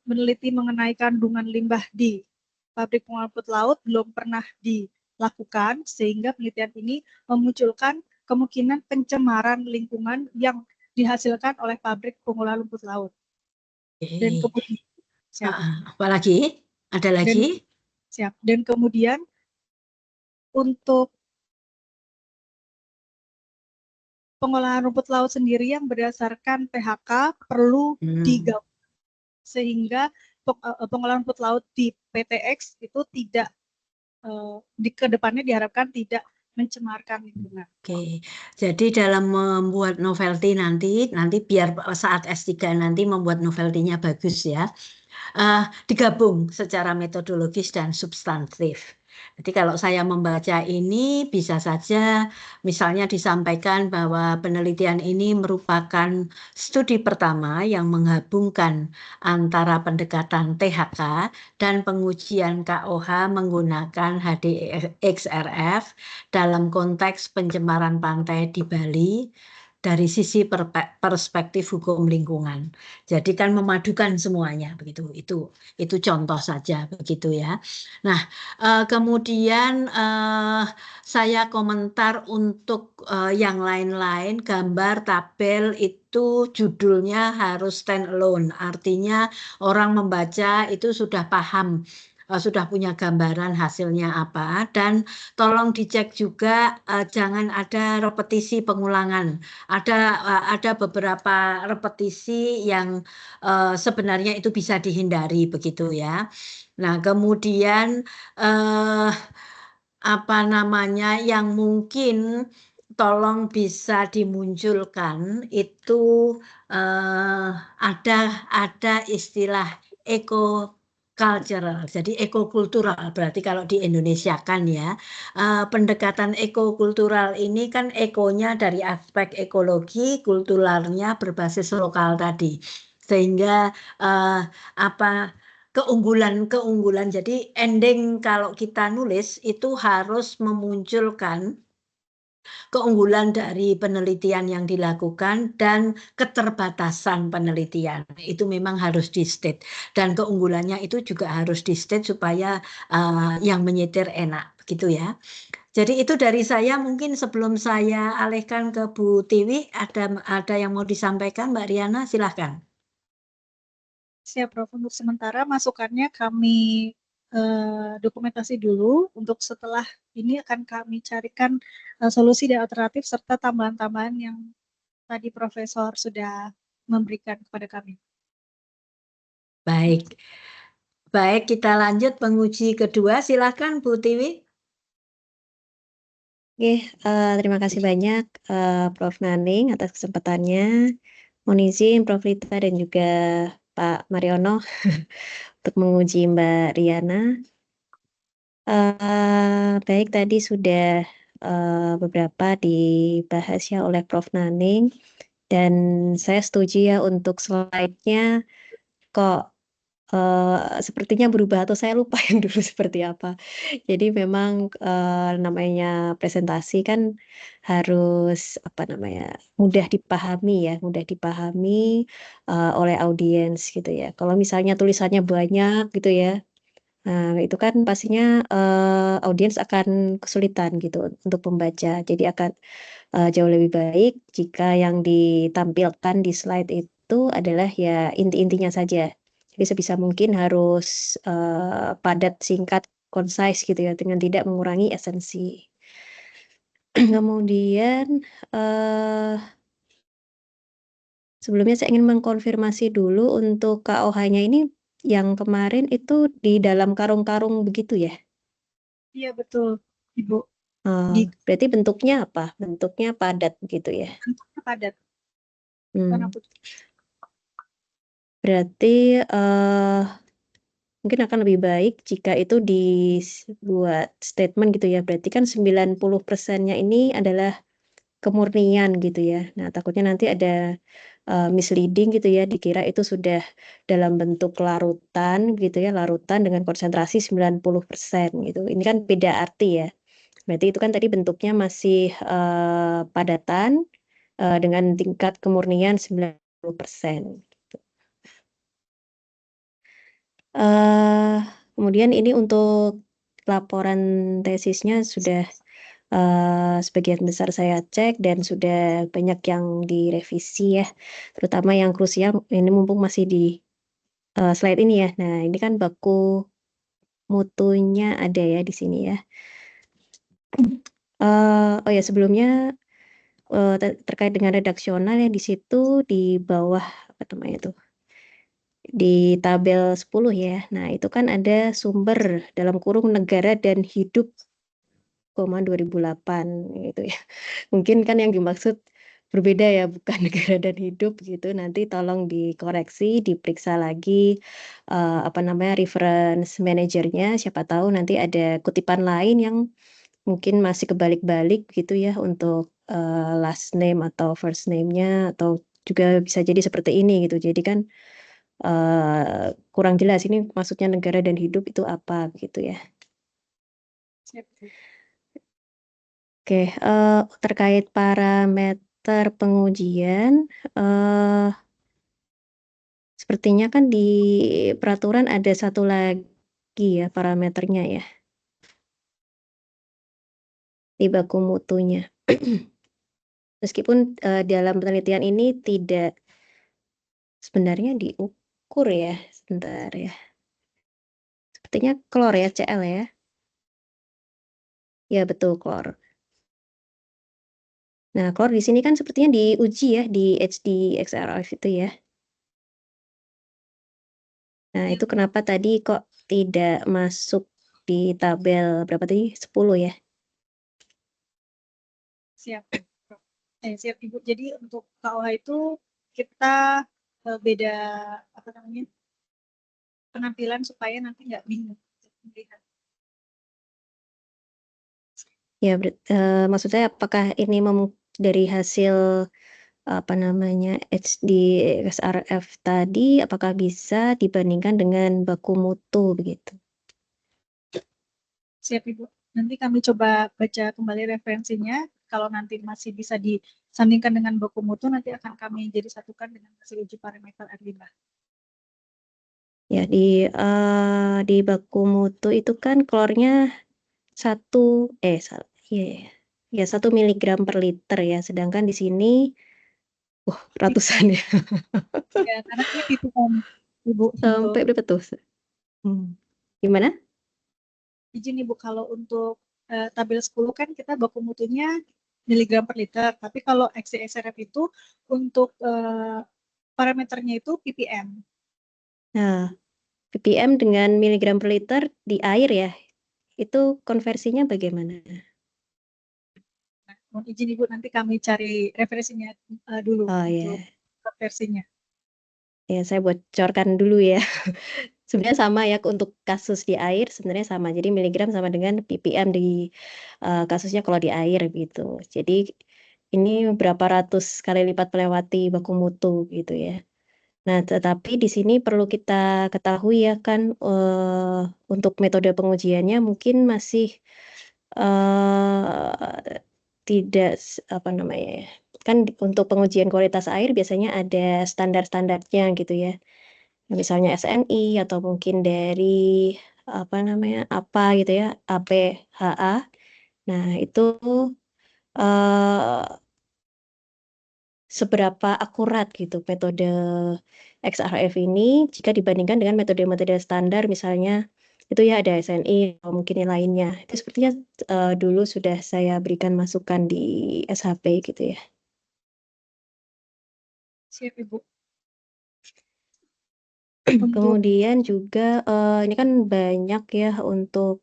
meneliti mengenai kandungan limbah di pabrik pengolahan rumput laut belum pernah dilakukan, sehingga penelitian ini memunculkan kemungkinan pencemaran lingkungan yang dihasilkan oleh pabrik pengolahan rumput laut. Dan kemudian,
apalagi? Ada lagi?
Dan kemudian untuk pengolahan rumput laut sendiri yang berdasarkan PHK perlu digaung, sehingga pengolahan rumput laut di PTX itu tidak di kedepannya diharapkan tidak mencemarkan lingkungan.
Oke, jadi dalam membuat novelty nanti biar saat S3 nanti membuat novelty-nya bagus ya, digabung secara metodologis dan substantif. Jadi kalau saya membaca ini bisa saja misalnya disampaikan bahwa penelitian ini merupakan studi pertama yang menggabungkan antara pendekatan THK dan pengujian KOH menggunakan HDXRF dalam konteks pencemaran pantai di Bali dari sisi perspektif hukum lingkungan. Jadi kan memadukan semuanya begitu. Itu contoh saja begitu ya. Nah, kemudian saya komentar untuk yang lain-lain, gambar, tabel itu judulnya harus stand alone. Artinya orang membaca itu sudah paham, sudah punya gambaran hasilnya apa, dan tolong dicek juga jangan ada repetisi pengulangan. Ada beberapa repetisi yang sebenarnya itu bisa dihindari begitu ya. Nah, kemudian apa namanya yang mungkin tolong bisa dimunculkan itu ada istilah eco-cultural, jadi ekokultural berarti kalau di Indonesia kan ya, pendekatan ekokultural ini kan ekonya dari aspek ekologi, kulturalnya berbasis lokal tadi, sehingga keunggulan. Jadi ending kalau kita nulis itu harus memunculkan keunggulan dari penelitian yang dilakukan dan keterbatasan penelitian. Itu memang harus di-state. Dan keunggulannya itu juga harus di-state supaya yang menyetir enak, gitu ya. Jadi itu dari saya, mungkin sebelum saya alihkan ke Bu Tiwi, ada yang mau disampaikan, Mbak Riana, silahkan.
Siap, Prof. Untuk sementara masukannya kami dokumentasi dulu. Untuk setelah ini akan kami carikan solusi dan alternatif serta tambahan-tambahan yang tadi Profesor sudah memberikan kepada kami.
Baik, kita lanjut penguji kedua. Silakan Bu Tiwi.
Oke, terima kasih banyak Prof. Naning atas kesempatannya. Mohon izin Prof. Rita dan juga Pak Mariono untuk menguji Mbak Riana. Baik, tadi sudah beberapa dibahas ya oleh Prof. Naning, dan saya setuju ya untuk slide-nya kok sepertinya berubah atau saya lupa yang dulu seperti apa. Jadi memang namanya presentasi kan harus apa namanya mudah dipahami ya, mudah dipahami oleh audiens gitu ya. Kalau misalnya tulisannya banyak gitu ya, nah itu kan pastinya audiens akan kesulitan gitu untuk membaca. Jadi akan jauh lebih baik jika yang ditampilkan di slide itu adalah ya inti-intinya saja. Jadi sebisa mungkin harus padat, singkat, concise gitu ya, dengan tidak mengurangi esensi. Kemudian sebelumnya saya ingin mengkonfirmasi dulu untuk KOH-nya ini yang kemarin itu di dalam karung-karung begitu ya?
Iya betul, Ibu. Di
Berarti bentuknya apa? Bentuknya padat gitu ya?
bentuknya padat. Warna
Hmm.
putih.
Berarti mungkin akan lebih baik jika itu dibuat statement gitu ya. Berarti kan 90%-nya ini adalah kemurnian gitu ya. Nah, takutnya nanti ada misleading gitu ya, dikira itu sudah dalam bentuk larutan gitu ya, larutan dengan konsentrasi 90% gitu. Ini kan beda arti ya. Berarti itu kan tadi bentuknya masih padatan dengan tingkat kemurnian 90%. Kemudian ini untuk laporan tesisnya sudah sebagian besar saya cek dan sudah banyak yang direvisi ya, terutama yang krusial ini mumpung masih di slide ini ya. Nah, ini kan baku mutunya ada ya di sini ya. Oh ya, sebelumnya terkait dengan redaksional ya, di situ di bawah apa namanya tuh, di tabel 10 ya. Nah, itu kan ada sumber dalam kurung negara dan hidup, 2008 gitu ya. Mungkin kan yang dimaksud berbeda ya, bukan negara dan hidup gitu. Nanti tolong dikoreksi, diperiksa lagi apa namanya reference manajernya. Siapa tahu nanti ada kutipan lain yang mungkin masih kebalik-balik gitu ya untuk last name atau first name-nya, atau juga bisa jadi seperti ini gitu. Jadi kan kurang jelas ini maksudnya negara dan hidup itu apa gitu ya.
Siap.
Oke, terkait parameter pengujian, sepertinya kan di peraturan ada satu lagi ya parameternya ya, di baku mutunya. Meskipun dalam penelitian ini tidak sebenarnya diukur ya, sebentar ya. Sepertinya klor ya, Cl ya. Ya betul, klor. Nah, klor di sini kan sepertinya diuji ya di HDXRF itu ya. Nah, itu kenapa tadi kok tidak masuk di tabel berapa tadi? 10 ya?
Siap. Siap Ibu. Jadi untuk KOH itu kita beda apa namanya penampilan supaya nanti nggak bingung melihat.
Ya, maksud saya apakah ini dari hasil apa namanya HDXRF tadi, apakah bisa dibandingkan dengan baku mutu begitu?
Siap Ibu. Nanti kami coba baca kembali referensinya. Kalau nanti masih bisa disandingkan dengan baku mutu, nanti akan kami jadi satukan dengan hasil uji parameter air limbah.
Ya, di baku mutu itu kan klornya 1 miligram per liter ya, sedangkan di sini ratusan ya.
Ya, karena ini pipihkan Ibu.
Sampai berapa tuh? Gimana?
Izin Ibu, kalau untuk tabel 10 kan kita baku mutunya miligram per liter, tapi kalau XDSRF itu untuk parameternya itu ppm.
Nah, ppm dengan miligram per liter di air ya, itu konversinya bagaimana?
Mohon izin Ibu, nanti kami cari referensinya dulu
Oh
untuk
ya,
versinya.
ya saya bocorkan dulu ya. Sebenarnya sama ya untuk kasus di air sebenarnya sama. Jadi miligram sama dengan ppm di kasusnya kalau di air gitu. Jadi ini berapa ratus kali lipat melewati baku mutu gitu ya. Nah, tetapi di sini perlu kita ketahui ya kan untuk metode pengujiannya mungkin masih tidak apa namanya ya. Kan untuk pengujian kualitas air biasanya ada standar-standarnya gitu ya. Misalnya SNI atau mungkin dari apa namanya apa gitu ya APHA. Nah itu seberapa akurat gitu metode XRF ini jika dibandingkan dengan metode-metode standar misalnya itu ya ada SNI atau mungkin yang lainnya. Itu sepertinya dulu sudah saya berikan masukan di SHP gitu ya.
Siap Ibu.
Kemudian juga ini kan banyak ya untuk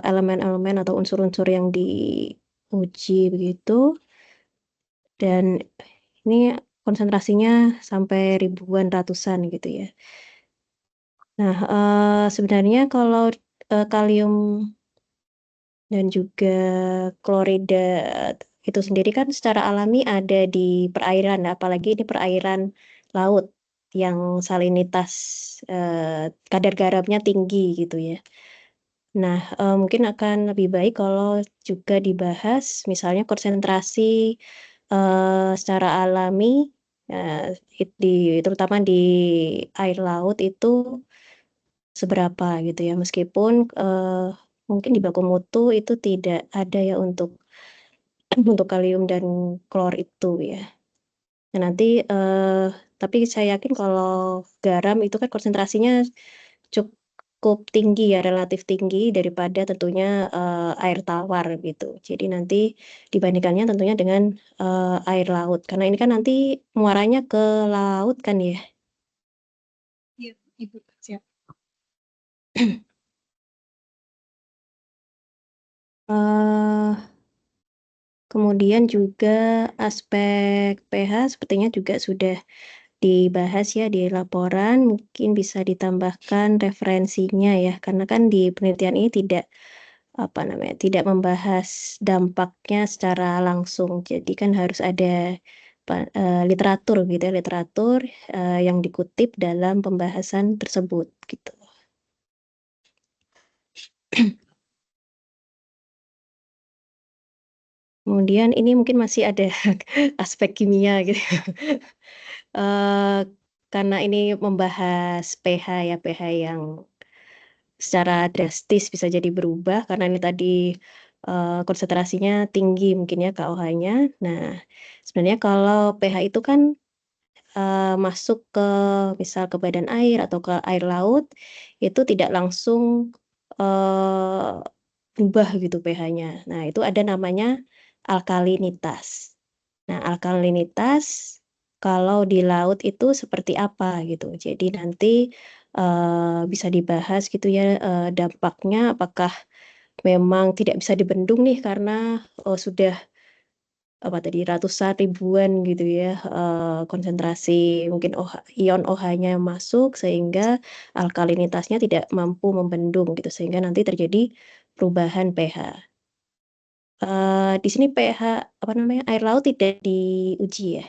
elemen-elemen atau unsur-unsur yang diuji begitu. Dan ini konsentrasinya sampai ribuan, ratusan gitu ya. Nah, sebenarnya kalau kalium dan juga klorida itu sendiri kan secara alami ada di perairan, apalagi di perairan laut yang salinitas kadar garamnya tinggi gitu ya. Nah, mungkin akan lebih baik kalau juga dibahas misalnya konsentrasi secara alami terutama di air laut itu seberapa gitu ya. Meskipun mungkin di baku mutu itu tidak ada ya untuk kalium dan klor itu ya. Nah, nanti tapi saya yakin kalau garam itu kan konsentrasinya cukup tinggi ya, relatif tinggi daripada tentunya air tawar gitu. Jadi nanti dibandingkannya tentunya dengan air laut. Karena ini kan nanti muaranya ke laut kan ya.
Iya, Ibu. Siap.
Kemudian juga aspek pH sepertinya juga sudah dibahas ya di laporan, mungkin bisa ditambahkan referensinya ya, karena kan di penelitian ini tidak apa namanya, tidak membahas dampaknya secara langsung. Jadi kan harus ada literatur gitu ya, literatur yang dikutip dalam pembahasan tersebut gitu. Kemudian ini mungkin masih ada aspek kimia gitu. Karena ini membahas pH ya, pH yang secara drastis bisa jadi berubah karena ini tadi konsentrasinya tinggi mungkin ya KOH-nya. Nah, sebenarnya kalau pH itu kan masuk ke misal ke badan air atau ke air laut itu tidak langsung berubah gitu pH-nya. Nah, itu ada namanya alkalinitas. Nah, alkalinitas kalau di laut itu seperti apa gitu. Jadi nanti bisa dibahas gitu ya dampaknya apakah memang tidak bisa dibendung nih karena sudah apa tadi ratusan ribuan gitu ya konsentrasi mungkin ion OH-nya masuk sehingga alkalinitasnya tidak mampu membendung gitu sehingga nanti terjadi perubahan pH. Di sini pH apa namanya air laut tidak diuji ya.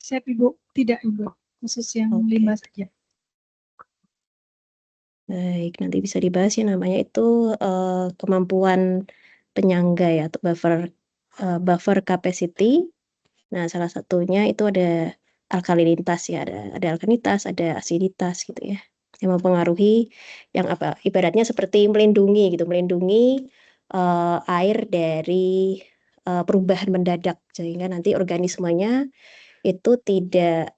Siap Ibu. Tidak Ibu. Khusus yang limbah saja.
Baik, nanti bisa dibahas ya namanya itu kemampuan penyangga ya atau buffer capacity. Nah, salah satunya itu ada alkalinitas ya, ada alkalinitas, ada asiditas gitu ya. Yang mempengaruhi yang apa ibaratnya seperti melindungi gitu, melindungi air dari perubahan mendadak sehingga nanti organismenya itu tidak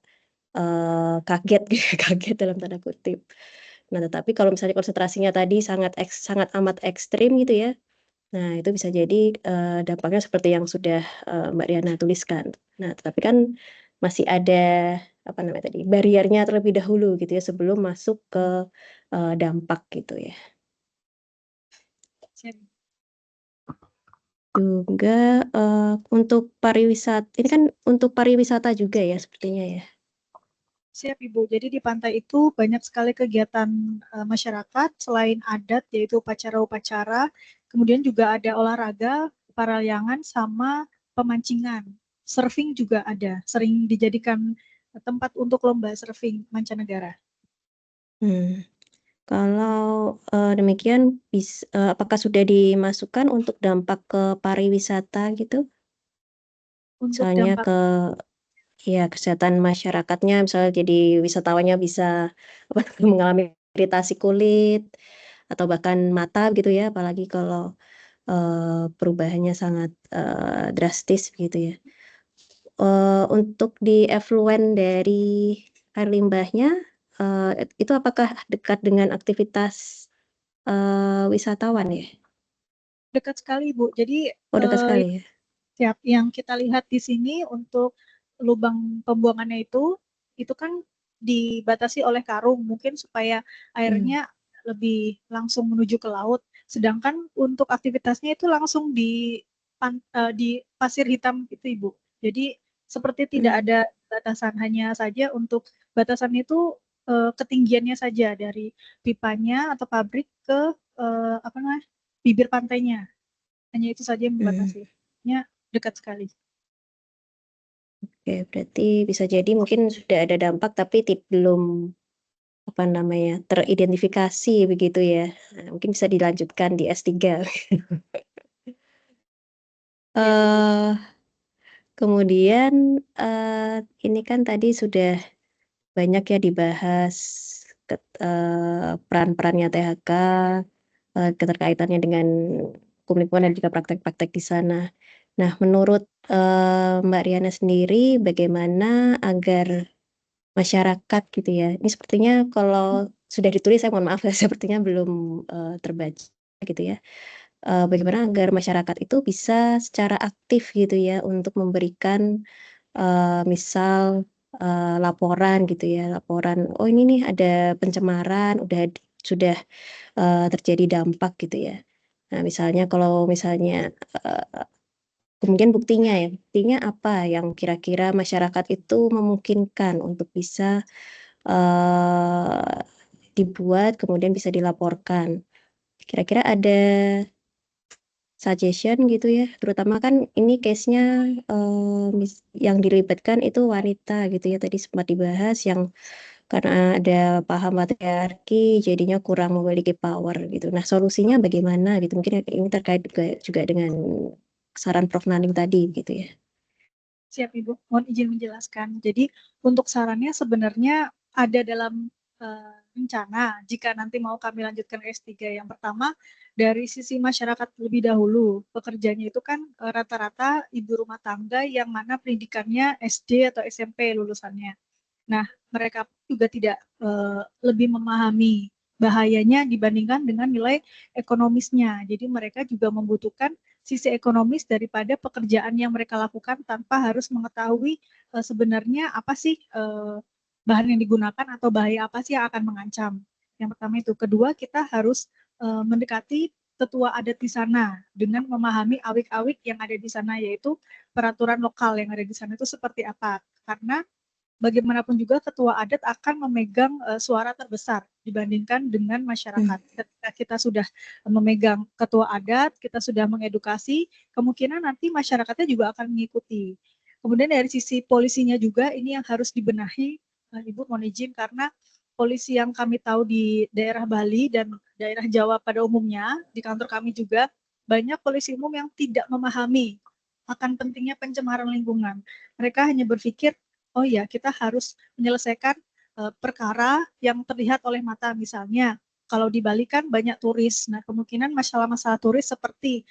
kaget gitu, kaget dalam tanda kutip. Nah, tetapi kalau misalnya konsentrasinya tadi sangat amat ekstrim gitu ya. Nah, itu bisa jadi dampaknya seperti yang sudah Mbak Riana tuliskan. Nah, tetapi kan masih ada apa namanya tadi bariernya terlebih dahulu gitu ya sebelum masuk ke dampak gitu ya.
Siap.
juga untuk pariwisata, ini kan untuk pariwisata juga ya sepertinya ya.
Siap Ibu. Jadi di pantai itu banyak sekali kegiatan masyarakat selain adat yaitu upacara-upacara, kemudian juga ada olahraga, paralyangan sama pemancingan. Surfing juga ada, sering dijadikan tempat untuk lomba surfing mancanegara.
Kalau demikian, apakah sudah dimasukkan untuk dampak ke pariwisata gitu?
Untuk
Misalnya
dampak
ke ya kesehatan masyarakatnya, misalnya jadi wisatawannya bisa mengalami iritasi kulit atau bahkan mata gitu ya, apalagi kalau perubahannya sangat drastis gitu ya. Untuk di efluen dari air limbahnya, itu apakah dekat dengan aktivitas wisatawan ya?
dekat sekali Ibu. Jadi
Oh, dekat sekali ya?
siap. Yang kita lihat di sini untuk lubang pembuangannya itu kan dibatasi oleh karung, mungkin supaya airnya lebih langsung menuju ke laut. Sedangkan untuk aktivitasnya itu langsung di pasir hitam itu Ibu. Jadi seperti tidak ada batasan, hanya saja untuk batasan itu ketinggiannya saja dari pipanya atau pabrik ke apa namanya bibir pantainya. Hanya itu saja yang membatasi. Dekat sekali.
Oke, berarti bisa jadi mungkin sudah ada dampak tapi belum apa namanya teridentifikasi begitu ya. Nah, mungkin bisa dilanjutkan di S3. eh Kemudian ini kan tadi sudah banyak ya dibahas peran-perannya THK, keterkaitannya dengan hukum lingkungan dan juga praktek-praktek di sana. Nah, menurut Mbak Riana sendiri, bagaimana agar masyarakat gitu ya, ini sepertinya kalau sudah ditulis, saya mohon maaf ya, sepertinya belum terbaca gitu ya. Bagaimana agar masyarakat itu bisa secara aktif gitu ya untuk memberikan misal laporan gitu ya, laporan, oh ini nih ada pencemaran, sudah terjadi dampak gitu ya. Nah, misalnya kalau misalnya kemudian buktinya apa yang kira-kira masyarakat itu memungkinkan untuk bisa dibuat kemudian bisa dilaporkan. Kira-kira ada suggestion gitu ya, terutama kan ini case-nya yang dilibatkan itu wanita gitu ya, tadi sempat dibahas yang karena ada paham patriarki jadinya kurang memiliki power gitu. Nah, solusinya bagaimana gitu? Mungkin ini terkait juga dengan saran Prof. Naning tadi gitu ya.
Siap Ibu, mohon izin menjelaskan. Jadi untuk sarannya sebenarnya ada dalam rencana jika nanti mau kami lanjutkan S3. Yang pertama dari sisi masyarakat lebih dahulu. Pekerjanya itu kan rata-rata ibu rumah tangga yang mana pendidikannya SD atau SMP lulusannya. Nah, mereka juga tidak lebih memahami bahayanya dibandingkan dengan nilai ekonomisnya. Jadi mereka juga membutuhkan sisi ekonomis daripada pekerjaan yang mereka lakukan tanpa harus mengetahui sebenarnya apa sih bahan yang digunakan atau bahaya apa sih yang akan mengancam. Yang pertama itu. Kedua, kita harus mendekati tetua adat di sana dengan memahami awik-awik yang ada di sana, yaitu peraturan lokal yang ada di sana itu seperti apa. Karena bagaimanapun juga ketua adat akan memegang suara terbesar dibandingkan dengan masyarakat. Ketika kita sudah memegang ketua adat, kita sudah mengedukasi, kemungkinan nanti masyarakatnya juga akan mengikuti. Kemudian dari sisi polisinya juga ini yang harus dibenahi, Ibu mohon izin, karena polisi yang kami tahu di daerah Bali dan daerah Jawa pada umumnya, di kantor kami juga, banyak polisi umum yang tidak memahami akan pentingnya pencemaran lingkungan. Mereka hanya berpikir, oh ya, kita harus menyelesaikan perkara yang terlihat oleh mata. Misalnya, kalau di Bali kan banyak turis. Nah, kemungkinan masalah-masalah turis seperti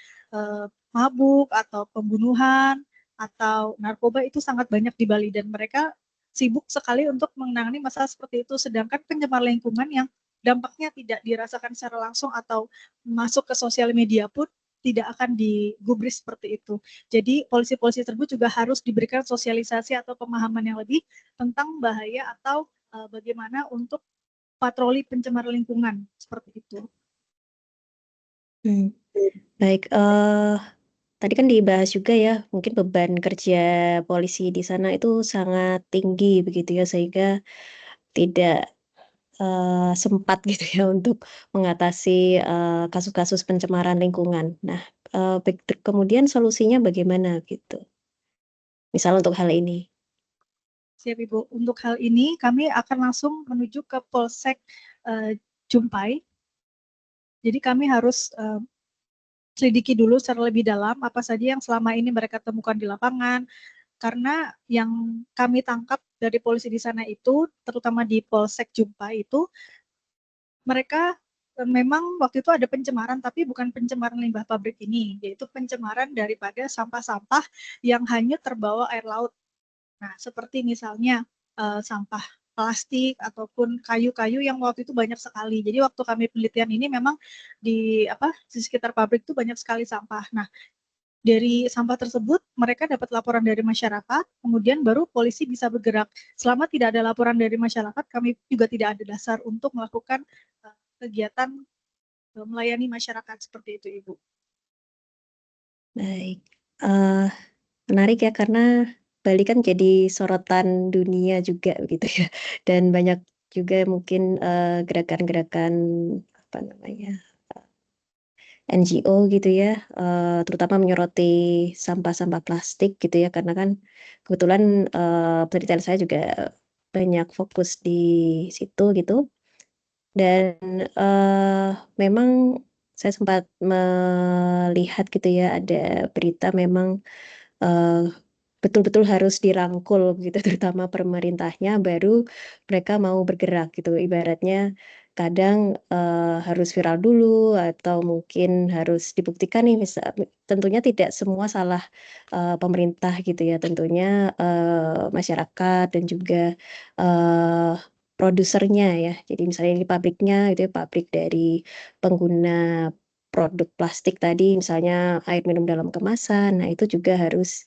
mabuk atau pembunuhan atau narkoba itu sangat banyak di Bali dan mereka sibuk sekali untuk menangani masalah seperti itu. Sedangkan pencemaran lingkungan yang dampaknya tidak dirasakan secara langsung atau masuk ke sosial media pun tidak akan digubris seperti itu. Jadi polisi-polisi tersebut juga harus diberikan sosialisasi atau pemahaman yang lebih tentang bahaya atau bagaimana untuk patroli pencemaran lingkungan seperti itu.
Baik, tadi kan dibahas juga ya, mungkin beban kerja polisi di sana itu sangat tinggi begitu ya, sehingga tidak sempat gitu ya untuk mengatasi kasus-kasus pencemaran lingkungan. Nah, kemudian solusinya bagaimana gitu? Misal untuk hal ini.
Siap Ibu. Untuk hal ini kami akan langsung menuju ke Polsek Jumpai. Jadi kami harus selidiki dulu secara lebih dalam apa saja yang selama ini mereka temukan di lapangan, karena yang kami tangkap dari polisi di sana itu, terutama di Polsek Jumpai itu, mereka memang waktu itu ada pencemaran, tapi bukan pencemaran limbah pabrik ini, yaitu pencemaran daripada sampah-sampah yang hanyut terbawa air laut. Nah, seperti misalnya sampah plastik ataupun kayu-kayu yang waktu itu banyak sekali. Jadi waktu kami penelitian ini memang di sekitar pabrik itu banyak sekali sampah. Nah, dari sampah tersebut mereka dapat laporan dari masyarakat, kemudian baru polisi bisa bergerak. Selama tidak ada laporan dari masyarakat, kami juga tidak ada dasar untuk melakukan kegiatan melayani masyarakat seperti itu, Ibu.
Baik, menarik ya karena Bali kan jadi sorotan dunia juga begitu ya, dan banyak juga mungkin gerakan-gerakan apa namanya NGO gitu ya, terutama menyoroti sampah-sampah plastik gitu ya, karena kan kebetulan penelitian saya juga banyak fokus di situ gitu, dan memang saya sempat melihat gitu ya ada berita memang betul-betul harus dirangkul gitu, terutama pemerintahnya baru mereka mau bergerak gitu. Ibaratnya kadang harus viral dulu atau mungkin harus dibuktikan nih, tentunya tidak semua salah pemerintah gitu ya, tentunya masyarakat dan juga produsernya ya. Jadi misalnya ini pabriknya itu ya, pabrik dari pengguna produk plastik tadi, misalnya air minum dalam kemasan, nah itu juga harus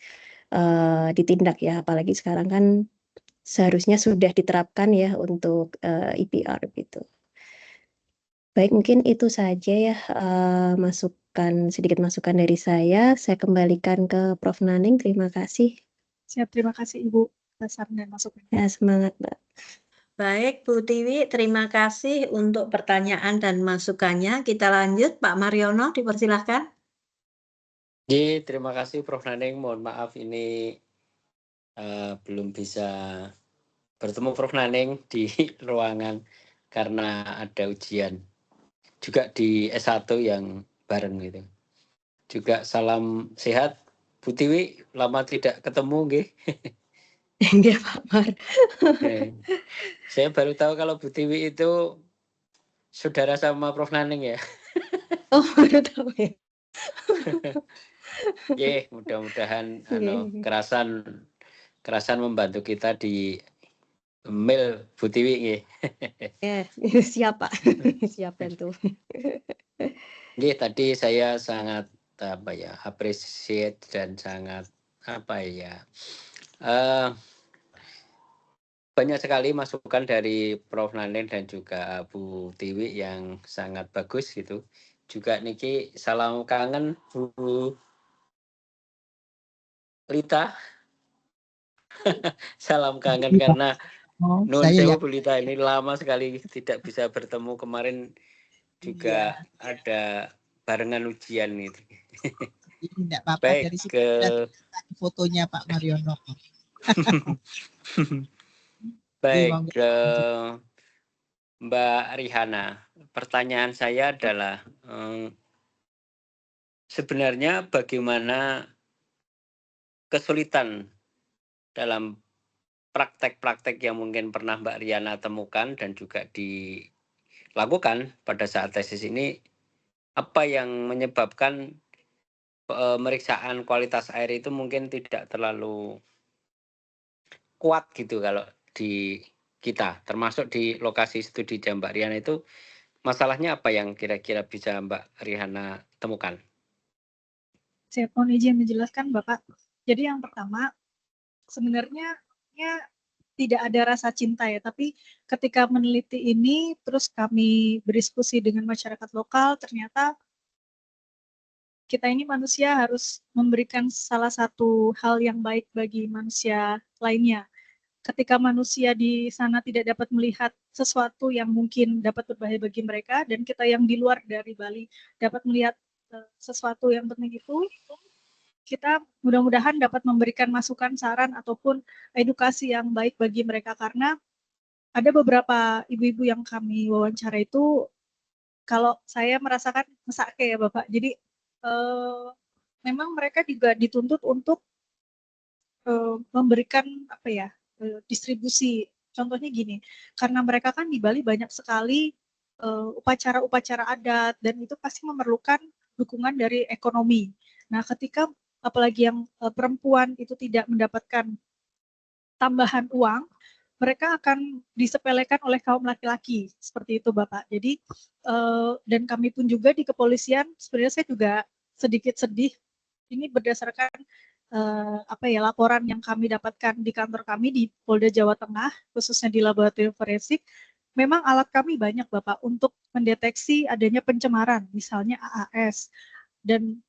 ditindak ya, apalagi sekarang kan seharusnya sudah diterapkan ya untuk EPR gitu. Baik, mungkin itu saja ya sedikit masukan dari saya. Saya kembalikan ke Prof. Naning. Terima kasih.
Siap, terima kasih Ibu atas saran dan masukan.
Ya, semangat Mbak.
Baik, Bu Tiwi, terima kasih untuk pertanyaan dan masukannya. Kita lanjut, Pak Mariono, dipersilahkan.
Terima kasih Prof. Naning. Mohon maaf ini belum bisa bertemu Prof. Naning di ruangan karena ada ujian. Juga di S1 yang bareng gitu. Juga salam sehat Bu Tiwi, lama tidak ketemu nggih.
Iya Pak Mar.
Saya baru tahu kalau Bu Tiwi itu saudara sama Prof. Naning ya.
Oh, baru tahu ya.
Mudah-mudahan kerasan membantu kita di mail Bu Tiwi nggih.
Ya, siap Pak. Siap tentu.
Tadi saya sangat appreciate dan sangat banyak sekali masukan dari Prof. Naning dan juga Bu Tiwi yang sangat bagus gitu. Juga niki salam kangen Bu Lita. Salam kangen karena Nun Sewu Bu Lita ini lama sekali tidak bisa bertemu. Kemarin juga ada barengan ujian gitu.
Tidak apa-apa.
Baik,
dari situ fotonya Pak Mariono.
Baik, Mbak Rihana, pertanyaan saya adalah sebenarnya bagaimana kesulitan dalam praktek-praktek yang mungkin pernah Mbak Rihana temukan dan juga dilakukan pada saat tesis ini, apa yang menyebabkan pemeriksaan kualitas air itu mungkin tidak terlalu kuat gitu kalau di kita, termasuk di lokasi studi Mbak Rihana itu, masalahnya apa yang kira-kira bisa Mbak Rihana temukan?
Saya mohon izin menjelaskan Bapak. Jadi yang pertama, sebenarnya tidak ada rasa cinta ya, tapi ketika meneliti ini, terus kami berdiskusi dengan masyarakat lokal, ternyata kita ini manusia harus memberikan salah satu hal yang baik bagi manusia lainnya. Ketika manusia di sana tidak dapat melihat sesuatu yang mungkin dapat berbahaya bagi mereka, dan kita yang di luar dari Bali dapat melihat sesuatu yang penting itu, kita mudah-mudahan dapat memberikan masukan, saran, ataupun edukasi yang baik bagi mereka. Karena ada beberapa ibu-ibu yang kami wawancara itu, kalau saya merasakan mesake ya Bapak, jadi memang mereka juga dituntut untuk memberikan apa ya, distribusi. Contohnya gini, karena mereka kan di Bali banyak sekali upacara-upacara adat, dan itu pasti memerlukan dukungan dari ekonomi. Nah, ketika apalagi yang perempuan itu tidak mendapatkan tambahan uang, mereka akan disepelekan oleh kaum laki-laki, seperti itu Bapak. Jadi dan kami pun juga di kepolisian, sebenarnya saya juga sedikit sedih. Ini berdasarkan apa ya, laporan yang kami dapatkan di kantor kami di Polda Jawa Tengah, khususnya di laboratorium forensik. Memang alat kami banyak Bapak untuk mendeteksi adanya pencemaran, misalnya AAS dan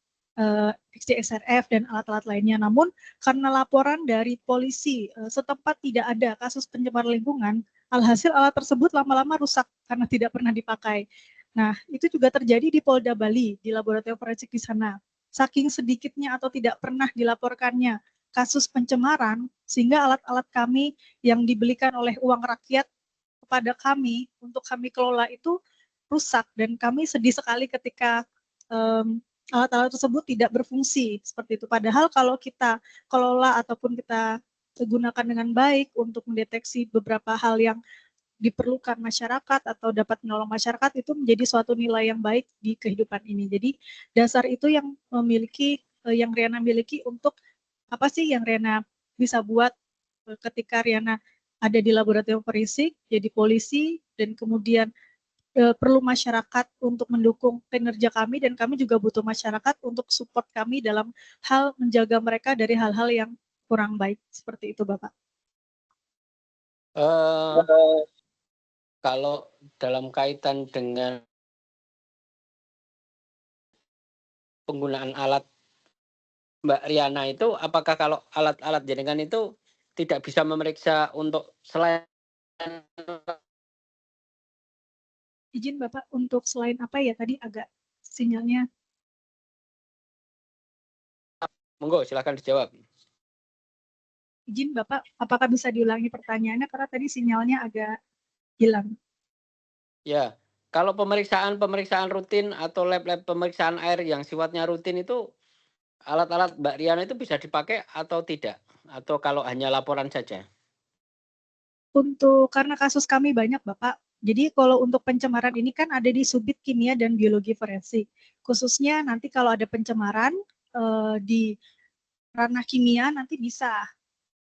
XDSRF dan alat-alat lainnya. Namun karena laporan dari polisi setempat tidak ada kasus pencemaran lingkungan, alhasil alat tersebut lama-lama rusak karena tidak pernah dipakai. Nah, itu juga terjadi di Polda Bali, di laboratorium forensik di sana. Saking sedikitnya atau tidak pernah dilaporkannya kasus pencemaran, sehingga alat-alat kami yang dibelikan oleh uang rakyat kepada kami untuk kami kelola itu rusak, dan kami sedih sekali ketika alat-alat tersebut tidak berfungsi seperti itu. Padahal kalau kita kelola ataupun kita gunakan dengan baik untuk mendeteksi beberapa hal yang diperlukan masyarakat atau dapat menolong masyarakat, itu menjadi suatu nilai yang baik di kehidupan ini. Jadi dasar itu yang yang Riana miliki untuk apa sih yang Riana bisa buat ketika Riana ada di laboratorium forensik, jadi polisi, dan kemudian perlu masyarakat untuk mendukung kinerja kami, dan kami juga butuh masyarakat untuk support kami dalam hal menjaga mereka dari hal-hal yang kurang baik, seperti itu Bapak.
Kalau dalam kaitan dengan penggunaan alat Mbak Riana itu, apakah kalau alat-alat jenengan itu tidak bisa memeriksa untuk selain
Izin Bapak, untuk selain apa ya, tadi agak sinyalnya.
Monggo, silakan dijawab.
Izin Bapak, apakah bisa diulangi pertanyaannya, karena tadi sinyalnya agak hilang.
Ya, kalau pemeriksaan rutin atau lab-lab pemeriksaan air yang sifatnya rutin itu, alat-alat Mbak Riana itu bisa dipakai atau tidak? Atau kalau hanya laporan saja?
Karena kasus kami banyak Bapak, jadi kalau untuk pencemaran ini kan ada di Subdit Kimia dan Biologi Forensik. Khususnya nanti kalau ada pencemaran di ranah kimia, nanti bisa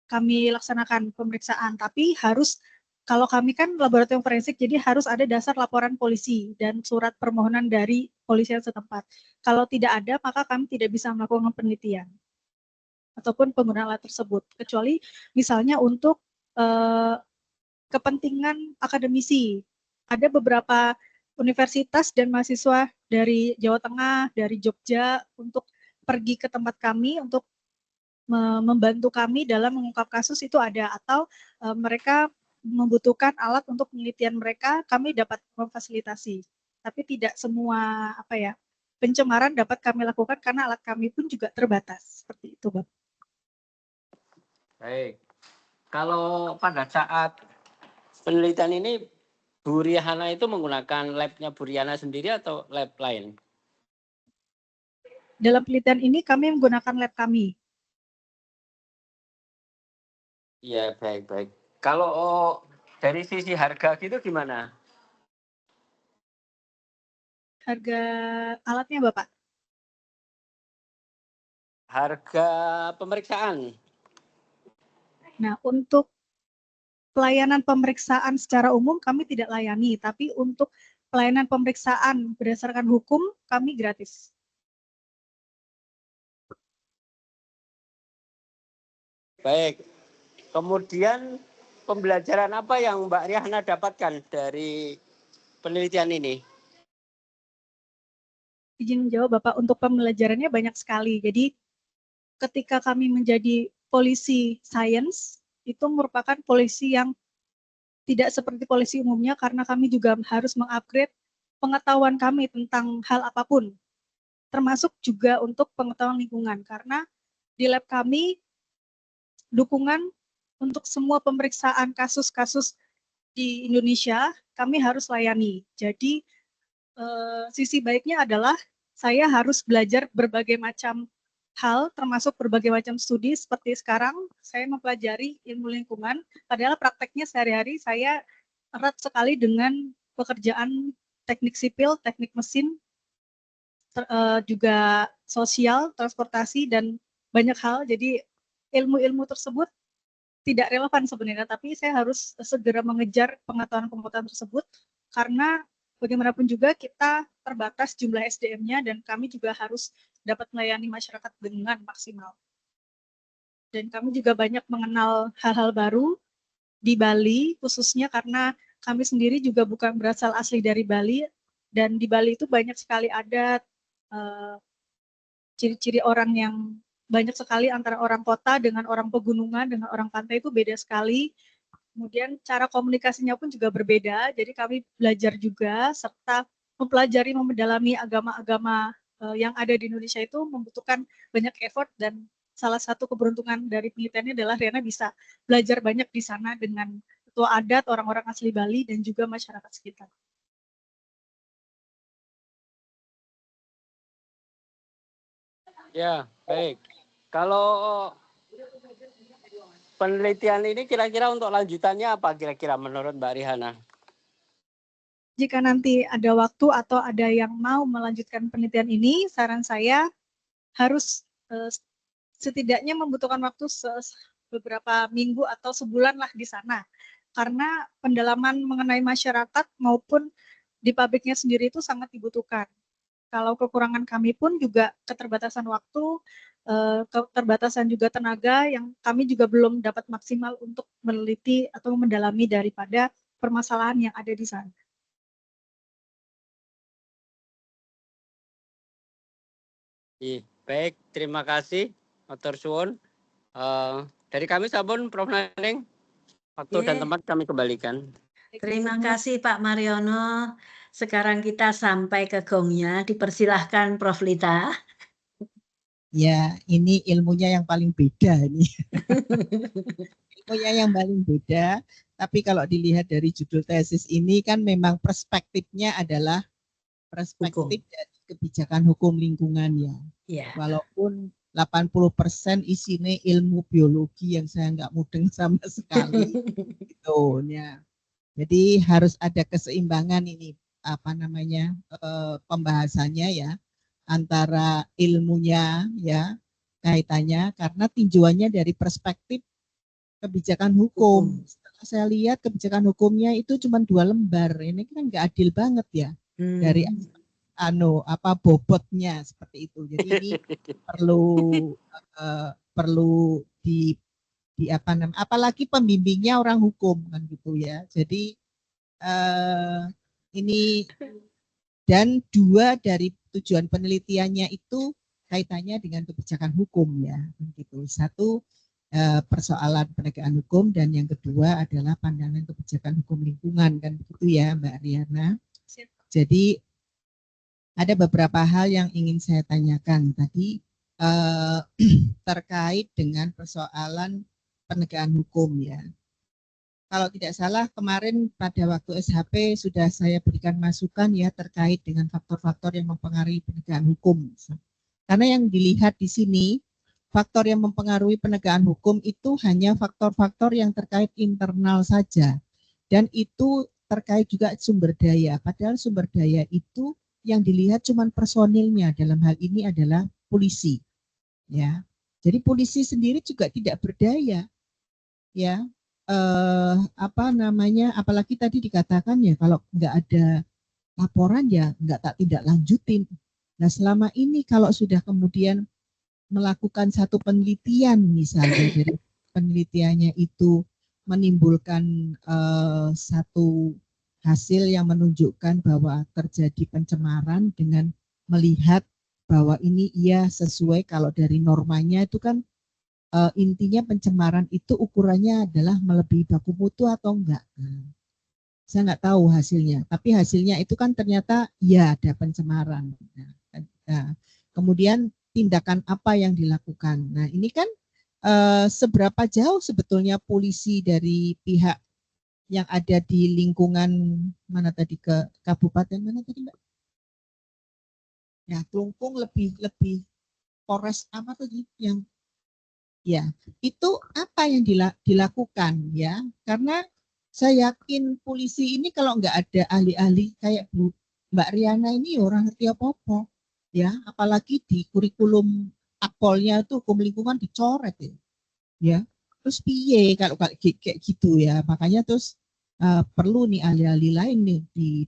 kami laksanakan pemeriksaan. Tapi harus, kalau kami kan laboratorium forensik, jadi harus ada dasar laporan polisi dan surat permohonan dari polisian setempat. Kalau tidak ada, maka kami tidak bisa melakukan penelitian ataupun penggunaan alat tersebut. Kecuali misalnya untuk kepentingan akademisi. Ada beberapa universitas dan mahasiswa dari Jawa Tengah, dari Jogja, untuk pergi ke tempat kami untuk membantu kami dalam mengungkap kasus itu ada, atau mereka membutuhkan alat untuk penelitian mereka, kami dapat memfasilitasi. Tapi tidak semua apa ya, pencemaran dapat kami lakukan karena alat kami pun juga terbatas. Seperti itu, Bapak.
Baik. Kalau pada saat penelitian ini, Bu Riana itu menggunakan labnya Bu Riana sendiri atau lab lain?
Dalam penelitian ini kami menggunakan lab kami.
Iya, baik-baik. Kalau dari sisi harga gitu gimana?
Harga alatnya Bapak?
Harga pemeriksaan.
Nah, untuk pelayanan pemeriksaan secara umum kami tidak layani, tapi untuk pelayanan pemeriksaan berdasarkan hukum kami gratis.
Baik. Kemudian pembelajaran apa yang Mbak Riana dapatkan dari penelitian ini?
izin menjawab Bapak, untuk pembelajarannya banyak sekali. Jadi ketika kami menjadi polisi sains, itu merupakan polisi yang tidak seperti polisi umumnya karena kami juga harus mengupgrade pengetahuan kami tentang hal apapun, termasuk juga untuk pengetahuan lingkungan. Karena di lab kami, dukungan untuk semua pemeriksaan kasus-kasus di Indonesia, kami harus layani. Jadi, sisi baiknya adalah saya harus belajar berbagai macam hal, termasuk berbagai macam studi. Seperti sekarang, saya mempelajari ilmu lingkungan, padahal prakteknya sehari-hari saya erat sekali dengan pekerjaan teknik sipil, teknik mesin, juga sosial, transportasi, dan banyak hal. Jadi ilmu-ilmu tersebut tidak relevan sebenarnya, tapi saya harus segera mengejar pengetahuan-pengetahuan tersebut karena bagaimanapun juga kita terbatas jumlah SDM-nya dan kami juga harus dapat melayani masyarakat dengan maksimal. Dan kami juga banyak mengenal hal-hal baru di Bali, khususnya karena kami sendiri juga bukan berasal asli dari Bali, dan di Bali itu banyak sekali adat, ciri-ciri orang yang banyak sekali antara orang kota dengan orang pegunungan, dengan orang pantai itu beda sekali. Kemudian cara komunikasinya pun juga berbeda, jadi kami belajar juga serta mempelajari, mendalami agama-agama yang ada di Indonesia itu membutuhkan banyak effort, dan salah satu keberuntungan dari penelitiannya adalah Riana bisa belajar banyak di sana dengan ketua adat, orang-orang asli Bali, dan juga masyarakat sekitar.
Ya, baik. Kalau penelitian ini kira-kira untuk lanjutannya apa kira-kira menurut Mbak Rihana?
Jika nanti ada waktu atau ada yang mau melanjutkan penelitian ini, saran saya harus setidaknya membutuhkan waktu beberapa minggu atau sebulan lah di sana. Karena pendalaman mengenai masyarakat maupun di pabriknya sendiri itu sangat dibutuhkan. Kalau kekurangan kami pun juga keterbatasan waktu, keterbatasan juga tenaga yang kami juga belum dapat maksimal untuk meneliti atau mendalami daripada permasalahan yang ada di sana.
Baik, terima kasih, Dr. Suwon. Dari kami sampun Prof. Naning, waktu dan tempat kami kembalikan.
Terima kasih Pak Mariono. Sekarang kita sampai ke gongnya. Dipersilahkan Prof. Lita.
Ya, ini ilmunya yang paling beda ini. Ilmunya yang paling beda, tapi kalau dilihat dari judul tesis ini kan memang perspektifnya adalah perspektif dari kebijakan hukum lingkungan ya.
Ya.
Walaupun 80% isinya ilmu biologi yang saya nggak mudeng sama sekali. Gitu, ya. Jadi harus ada keseimbangan ini pembahasannya ya antara ilmunya ya kaitannya, karena tinjauannya dari perspektif kebijakan hukum. Setelah saya lihat kebijakan hukumnya itu cuma 2 lembar. Ini kan nggak adil banget ya dari bobotnya seperti itu. Jadi ini perlu apalagi pembimbingnya orang hukum kan gitu ya. Jadi ini, dan 2 dari tujuan penelitiannya itu kaitannya dengan kebijakan hukum ya, gitu. 1 persoalan penegakan hukum, dan yang kedua adalah pandangan kebijakan hukum lingkungan kan begitu ya Mbak Riana. Jadi ada beberapa hal yang ingin saya tanyakan tadi terkait dengan persoalan penegakan hukum ya. Kalau tidak salah kemarin pada waktu SHP sudah saya berikan masukan ya terkait dengan faktor-faktor yang mempengaruhi penegakan hukum. Karena yang dilihat di sini, faktor yang mempengaruhi penegakan hukum itu hanya faktor-faktor yang terkait internal saja. Dan itu terkait juga sumber daya. Padahal sumber daya itu yang dilihat cuma personilnya, dalam hal ini adalah polisi. Ya. Jadi polisi sendiri juga tidak berdaya. Ya. Apalagi tadi dikatakan ya kalau nggak ada laporan ya tak tindak lanjutin. Nah selama ini kalau sudah kemudian melakukan satu penelitian misalnya dari penelitiannya itu menimbulkan satu hasil yang menunjukkan bahwa terjadi pencemaran dengan melihat bahwa ini iya sesuai kalau dari normanya itu kan intinya pencemaran itu ukurannya adalah melebihi baku mutu atau enggak. Saya nggak tahu hasilnya, tapi hasilnya itu kan ternyata ya ada pencemaran. Nah, kemudian tindakan apa yang dilakukan. Nah ini kan seberapa jauh sebetulnya polisi dari pihak yang ada di lingkungan mana tadi ke kabupaten mana tadi Mbak? Ya, Klungkung lebih Polres apa tadi yang ya itu apa yang dilakukan ya? Karena saya yakin polisi ini kalau nggak ada ahli-ahli kayak Mbak Riana ini orang ngerti apa-apa ya, apalagi di kurikulum akpolnya itu hukum lingkungan dicoret ya. Terus piye kalau kayak gitu ya, makanya terus perlu nih ahli-ahli lain nih di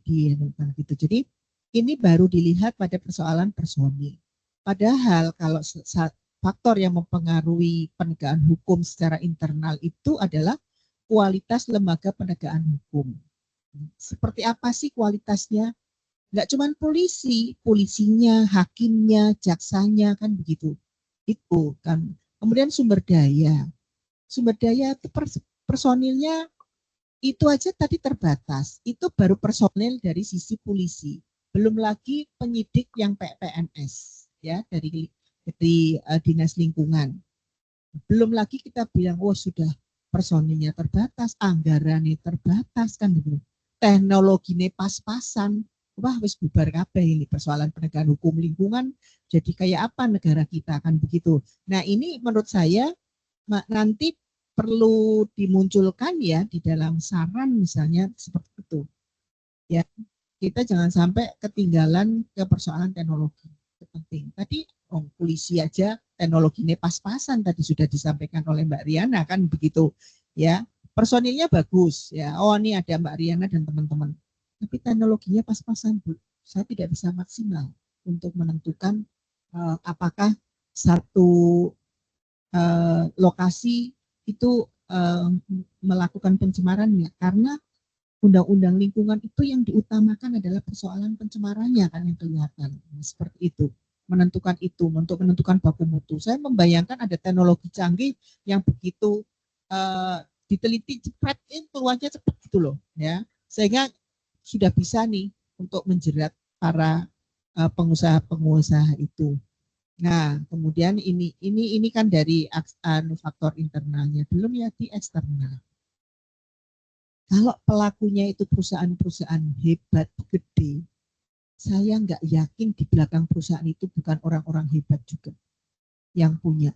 gitu. Jadi ini baru dilihat pada persoalan personil. Padahal kalau faktor yang mempengaruhi penegakan hukum secara internal itu adalah kualitas lembaga penegakan hukum. Seperti apa sih kualitasnya? Nggak cuma polisi, polisinya, hakimnya, jaksanya kan begitu. Itu kan. Kemudian sumber daya itu personilnya itu aja tadi terbatas. Itu baru personil dari sisi polisi. Belum lagi penyidik yang PNS ya dari dinas lingkungan. Belum lagi kita bilang sudah personilnya terbatas, anggarannya terbatas kan gitu. Teknologinya pas-pasan. Wah, wis bubar kabeh ini persoalan penegakan hukum lingkungan. Jadi kayak apa negara kita kan begitu. Nah, ini menurut saya nanti perlu dimunculkan ya di dalam saran misalnya seperti itu. Ya, kita jangan sampai ketinggalan ke persoalan teknologi. Itu penting. Tadi polisi aja teknologinya pas-pasan tadi sudah disampaikan oleh Mbak Riana kan begitu ya. Personilnya bagus ya. Oh, ini ada Mbak Riana dan teman-teman. Tapi teknologinya pas-pasan, Bu. Saya tidak bisa maksimal untuk menentukan apakah satu lokasi itu melakukan pencemarannya, karena undang-undang lingkungan itu yang diutamakan adalah persoalan pencemarannya kan yang kelihatan seperti itu, menentukan itu untuk menentukan baku mutu. Saya membayangkan ada teknologi canggih yang begitu diteliti cepat, keluarnya cepat gitu loh ya, sehingga sudah bisa nih untuk menjerat para pengusaha-pengusaha itu. Nah, kemudian ini kan dari faktor internalnya, belum ya di eksternal. Kalau pelakunya itu perusahaan-perusahaan hebat, gede, saya nggak yakin di belakang perusahaan itu bukan orang-orang hebat juga yang punya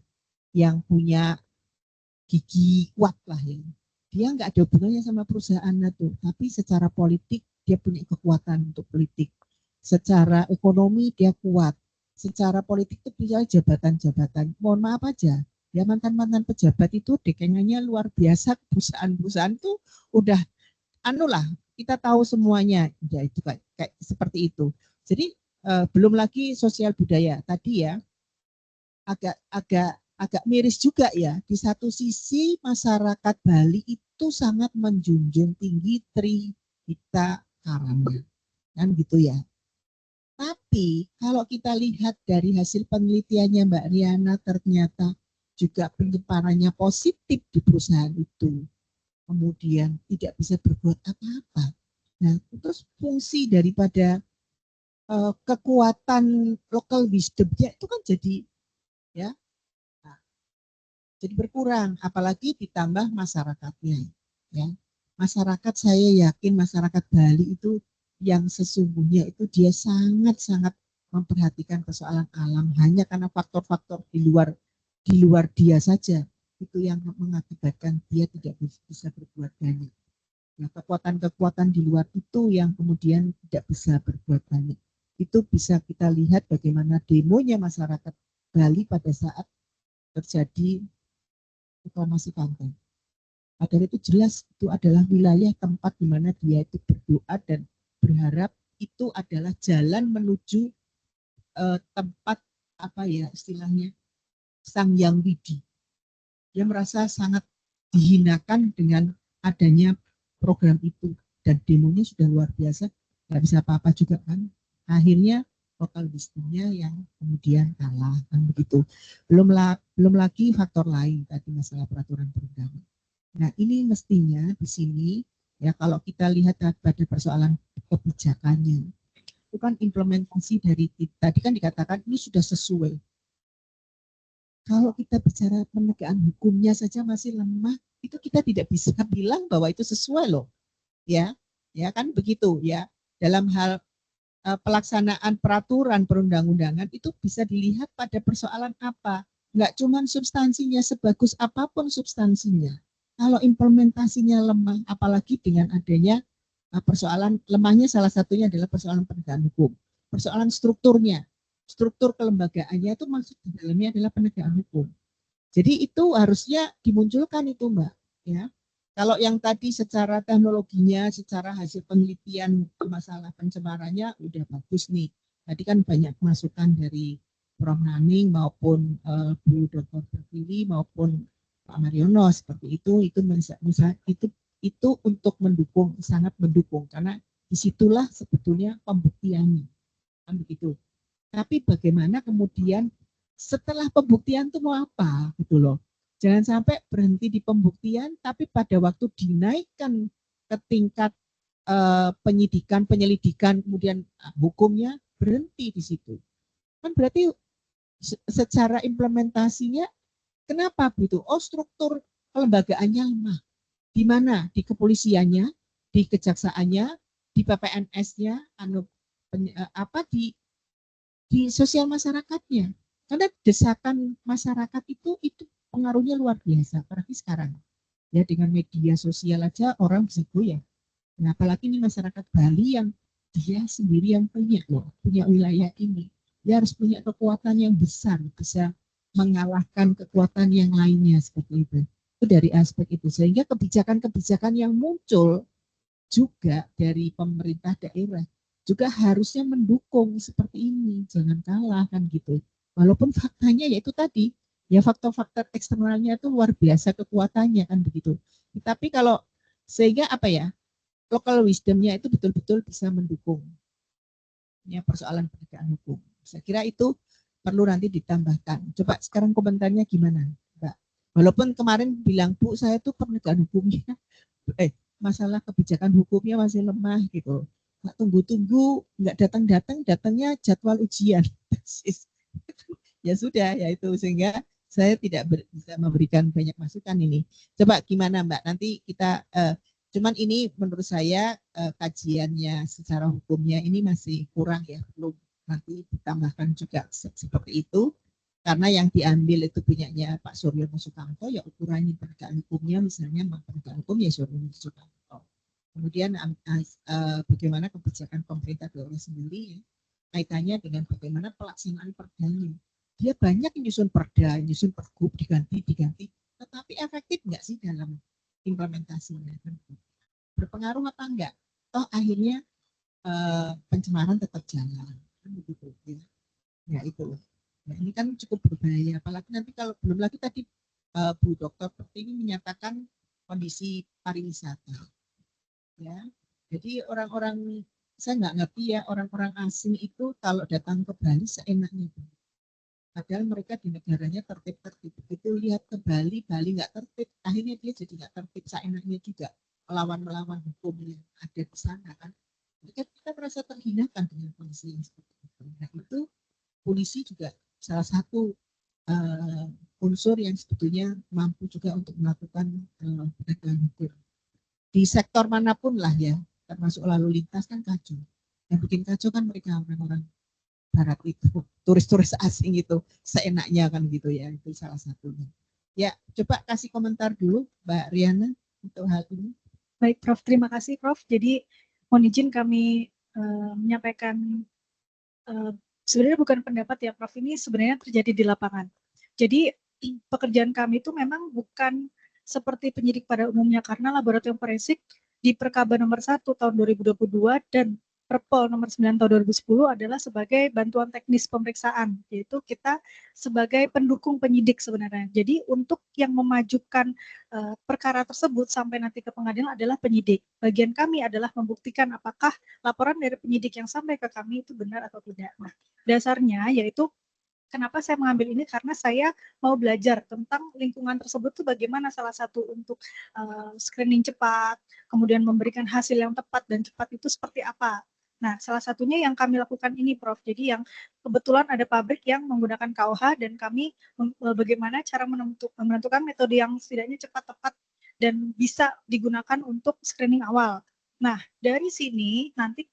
gigi kuat lah ya. Dia nggak ada hubungannya sama perusahaan itu, tapi secara politik dia punya kekuatan untuk politik. Secara ekonomi dia kuat. Secara politik itu bisa jabatan-jabatan. Mohon maaf aja, ya mantan-mantan pejabat itu dekengannya luar biasa. Perusahaan-perusahaan itu udah kita tahu semuanya. Ya itu kayak seperti itu. Jadi belum lagi sosial budaya tadi ya, agak miris juga ya. Di satu sisi masyarakat Bali itu sangat menjunjung tinggi Trihita Karana, kan gitu ya. Tapi kalau kita lihat dari hasil penelitiannya Mbak Riana, ternyata juga pencemarannya positif di perusahaan itu. Kemudian tidak bisa berbuat apa-apa. Nah, terus fungsi daripada kekuatan local wisdom-nya itu kan jadi ya, jadi berkurang. Apalagi ditambah masyarakatnya. Ya, masyarakat, saya yakin masyarakat Bali itu yang sesungguhnya itu dia sangat-sangat memperhatikan persoalan alam, hanya karena faktor-faktor di luar dia saja itu yang mengakibatkan dia tidak bisa berbuat banyak. Nah, kekuatan-kekuatan di luar itu yang kemudian tidak bisa berbuat banyak. Itu bisa kita lihat bagaimana demonya masyarakat Bali pada saat terjadi reklamasi pantai. Padahal itu jelas itu adalah wilayah tempat di mana dia itu berdoa dan berharap itu adalah jalan menuju tempat apa ya istilahnya Sang Yang Widi. Dia merasa sangat dihinakan dengan adanya program itu dan demonya sudah luar biasa, nggak bisa apa-apa juga kan. Akhirnya lokal wisdomnya yang kemudian kalah kan begitu. Belum lagi faktor lain tadi masalah peraturan perundangan. Nah, ini mestinya di sini ya kalau kita lihat pada persoalan kebijakannya, itu kan implementasi dari tadi kan dikatakan ini sudah sesuai. Kalau kita bicara penegakan hukumnya saja masih lemah, itu kita tidak bisa bilang bahwa itu sesuai loh. Ya kan begitu ya. Dalam hal pelaksanaan peraturan perundang-undangan itu bisa dilihat pada persoalan apa. Nggak cuma substansinya, sebagus apapun substansinya. Kalau implementasinya lemah, apalagi dengan adanya persoalan lemahnya salah satunya adalah persoalan penegakan hukum. Persoalan strukturnya, struktur kelembagaannya itu maksud di dalamnya adalah penegakan hukum. Jadi itu harusnya dimunculkan itu Mbak. Ya. Kalau yang tadi secara teknologinya, secara hasil penelitian masalah pencemarannya udah bagus nih. Tadi kan banyak masukan dari Prof. Naning maupun Bu Dr. Pertiwi maupun Pak Mariono seperti itu itu untuk mendukung, sangat mendukung karena disitulah sebetulnya pembuktiannya kan begitu. Tapi bagaimana kemudian setelah pembuktian itu mau apa gitu loh. Jangan sampai berhenti di pembuktian tapi pada waktu dinaikkan ke tingkat penyidikan, penyelidikan kemudian hukumnya berhenti di situ. Kan berarti secara implementasinya kenapa begitu? Oh, struktur kelembagaannya lemah. Di mana? Di kepolisiannya, di kejaksaannya, di PPNS-nya, di sosial masyarakatnya. Karena desakan masyarakat itu pengaruhnya luar biasa, apalagi sekarang. Ya dengan media sosial aja orang bisa goyah. Nah, apalagi ini masyarakat Bali yang dia sendiri yang punya wilayah ini. Dia harus punya kekuatan yang besar, bisa mengalahkan kekuatan yang lainnya seperti itu. Itu dari aspek itu. Sehingga kebijakan-kebijakan yang muncul juga dari pemerintah daerah juga harusnya mendukung seperti ini. Jangan kalah kan gitu. Walaupun faktanya yaitu tadi, ya faktor-faktor eksternalnya itu luar biasa kekuatannya kan begitu. Tapi kalau sehingga apa ya, local wisdomnya itu betul-betul bisa mendukung ya persoalan penegakan hukum. Saya kira itu perlu nanti ditambahkan. Coba sekarang komentarnya gimana, Mbak? Walaupun kemarin bilang Bu, saya tuh penegakan hukumnya, masalah kebijakan hukumnya masih lemah gitu. Nggak tunggu-tunggu, nggak datang-datang, datangnya jadwal ujian. Ya sudah, ya itu sehingga saya tidak bisa memberikan banyak masukan ini. Coba gimana Mbak? Nanti kita cuman ini menurut saya kajiannya secara hukumnya ini masih kurang ya, belum nanti ditambahkan juga seperti itu karena yang diambil itu punyanya Pak Suryono Sukanto ya ukurannya penegakan hukumnya misalnya penegakan hukum ya Suryono Sukanto. Kemudian bagaimana kebijakan pemerintah daerah sendiri ya, kaitannya dengan bagaimana pelaksanaan perdanya. Dia banyak nyusun perda, nyusun pergub diganti, tetapi efektif nggak sih dalam implementasinya? Berpengaruh apa enggak? Toh akhirnya pencemaran tetap jalan, kan begitu ya. Ya itu. Nah, ini kan cukup berbahaya. Apalagi nanti kalau belum lagi tadi Bu Dokter Pertiwi menyatakan kondisi pariwisata. Ya, jadi orang-orang saya nggak ngerti ya orang-orang asing itu kalau datang ke Bali seenaknya. Padahal mereka di negaranya tertib-tertib. Begitu lihat ke Bali, Bali nggak tertib. Akhirnya dia jadi nggak tertib seenaknya juga. Melawan hukum yang ada di sana kan. Jadi kita merasa terhinakan dengan kondisi yang seperti itu. Nah itu polisi juga salah satu unsur yang sebetulnya mampu juga untuk melakukan penegakan hukum. Di sektor manapun lah ya, termasuk lalu lintas kan kacau. Yang bikin kacau kan mereka orang-orang barat itu, turis-turis asing itu seenaknya kan gitu ya, itu salah satunya. Ya, coba kasih komentar dulu Mbak Riana untuk hal ini.
Baik Prof, terima kasih Prof. Jadi mohon izin kami menyampaikan sebenarnya bukan pendapat ya Prof, ini sebenarnya terjadi di lapangan. Jadi pekerjaan kami itu memang bukan seperti penyidik pada umumnya karena laboratorium forensik di Perkaba nomor 1 tahun 2022 dan Perpol nomor 9 tahun 2010 adalah sebagai bantuan teknis pemeriksaan, yaitu kita sebagai pendukung penyidik sebenarnya. Jadi untuk yang memajukan perkara tersebut sampai nanti ke pengadilan adalah penyidik. Bagian kami adalah membuktikan apakah laporan dari penyidik yang sampai ke kami itu benar atau tidak. Nah, dasarnya yaitu kenapa saya mengambil ini karena saya mau belajar tentang lingkungan tersebut tuh bagaimana salah satu untuk screening cepat, kemudian memberikan hasil yang tepat dan cepat itu seperti apa. Nah, salah satunya yang kami lakukan ini, Prof. Jadi yang kebetulan ada pabrik yang menggunakan KOH dan kami bagaimana cara menentukan metode yang setidaknya cepat, tepat, dan bisa digunakan untuk screening awal. Nah, dari sini nanti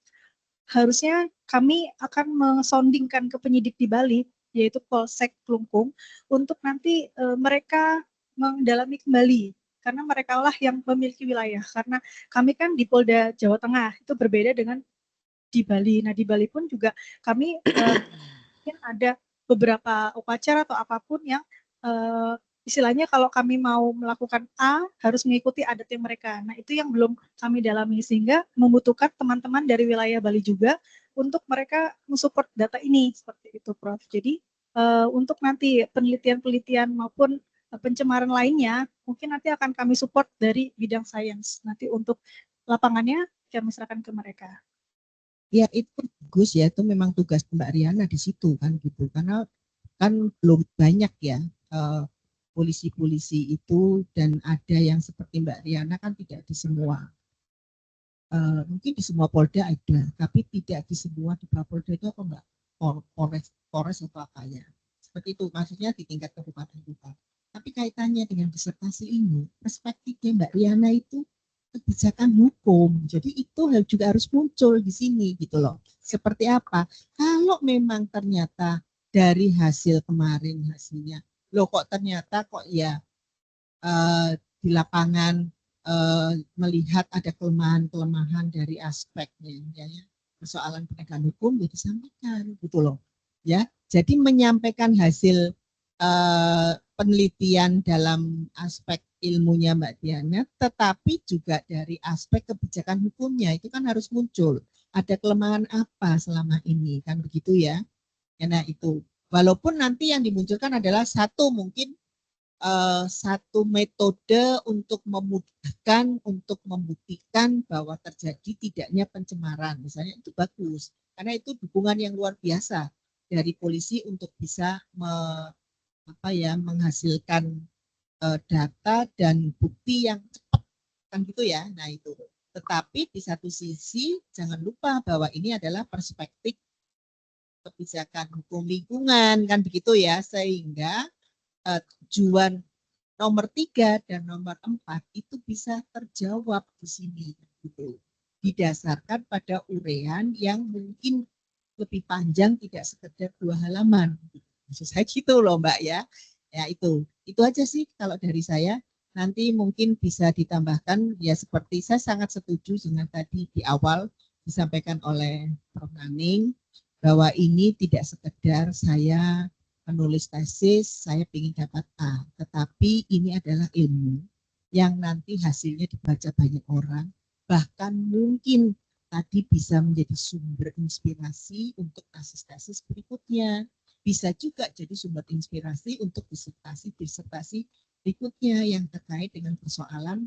harusnya kami akan mensoundingkan ke penyidik di Bali, yaitu Polsek Klungkung, untuk nanti mereka mendalami kembali karena mereka lah yang memiliki wilayah. Karena kami kan di Polda Jawa Tengah itu berbeda dengan di Bali. Nah, di Bali pun juga kami mungkin ada beberapa upacara atau apapun yang istilahnya kalau kami mau melakukan A harus mengikuti adatnya mereka. Nah, itu yang belum kami dalami sehingga membutuhkan teman-teman dari wilayah Bali juga untuk mereka mensupport data ini seperti itu, Prof. Jadi untuk nanti penelitian-penelitian maupun pencemaran lainnya mungkin nanti akan kami support dari bidang sains. Nanti untuk lapangannya kami serahkan ke mereka.
Ya itu bagus ya, itu memang tugas Mbak Riana di situ kan gitu, karena kan belum banyak ya polisi-polisi itu, dan ada yang seperti Mbak Riana kan tidak di semua, mungkin di semua Polda ada, tapi tidak di semua di Polda itu apa Mbak, Polres atau apa ya, seperti itu maksudnya di tingkat kabupaten kota. Tapi kaitannya dengan disertasi ini, perspektifnya Mbak Riana itu kebijakan hukum. Jadi itu juga harus muncul di sini gitu loh. Seperti apa? Kalau memang ternyata dari hasil kemarin hasilnya, loh kok ternyata kok ya di lapangan melihat ada kelemahan-kelemahan dari aspeknya ya, persoalan penegakan hukum ya disampaikan gitu loh. Ya, jadi menyampaikan hasil penelitian dalam aspek ilmunya Mbak Diana, tetapi juga dari aspek kebijakan hukumnya itu kan harus muncul. Ada kelemahan apa selama ini kan begitu ya? Nah itu, walaupun nanti yang dimunculkan adalah satu mungkin satu metode untuk memudahkan untuk membuktikan bahwa terjadi tidaknya pencemaran, misalnya itu bagus karena itu dukungan yang luar biasa dari polisi untuk bisa menghasilkan data dan bukti yang cepat kan gitu ya. Nah itu. Tetapi di satu sisi jangan lupa bahwa ini adalah perspektif kebijakan hukum lingkungan kan begitu ya, sehingga tujuan nomor 3 dan nomor 4 itu bisa terjawab di sini gitu. Didasarkan pada uraian yang mungkin lebih panjang, tidak sekedar 2 halaman. Maksud saya gitu loh Mbak ya. Ya itu aja sih kalau dari saya. Nanti mungkin bisa ditambahkan ya, seperti saya sangat setuju dengan tadi di awal disampaikan oleh Prof. Naning bahwa ini tidak sekedar saya menulis tesis, saya ingin dapat A, tetapi ini adalah ilmu yang nanti hasilnya dibaca banyak orang, bahkan mungkin tadi bisa menjadi sumber inspirasi untuk tesis-tesis berikutnya. Bisa juga jadi sumber inspirasi untuk disertasi berikutnya yang terkait dengan persoalan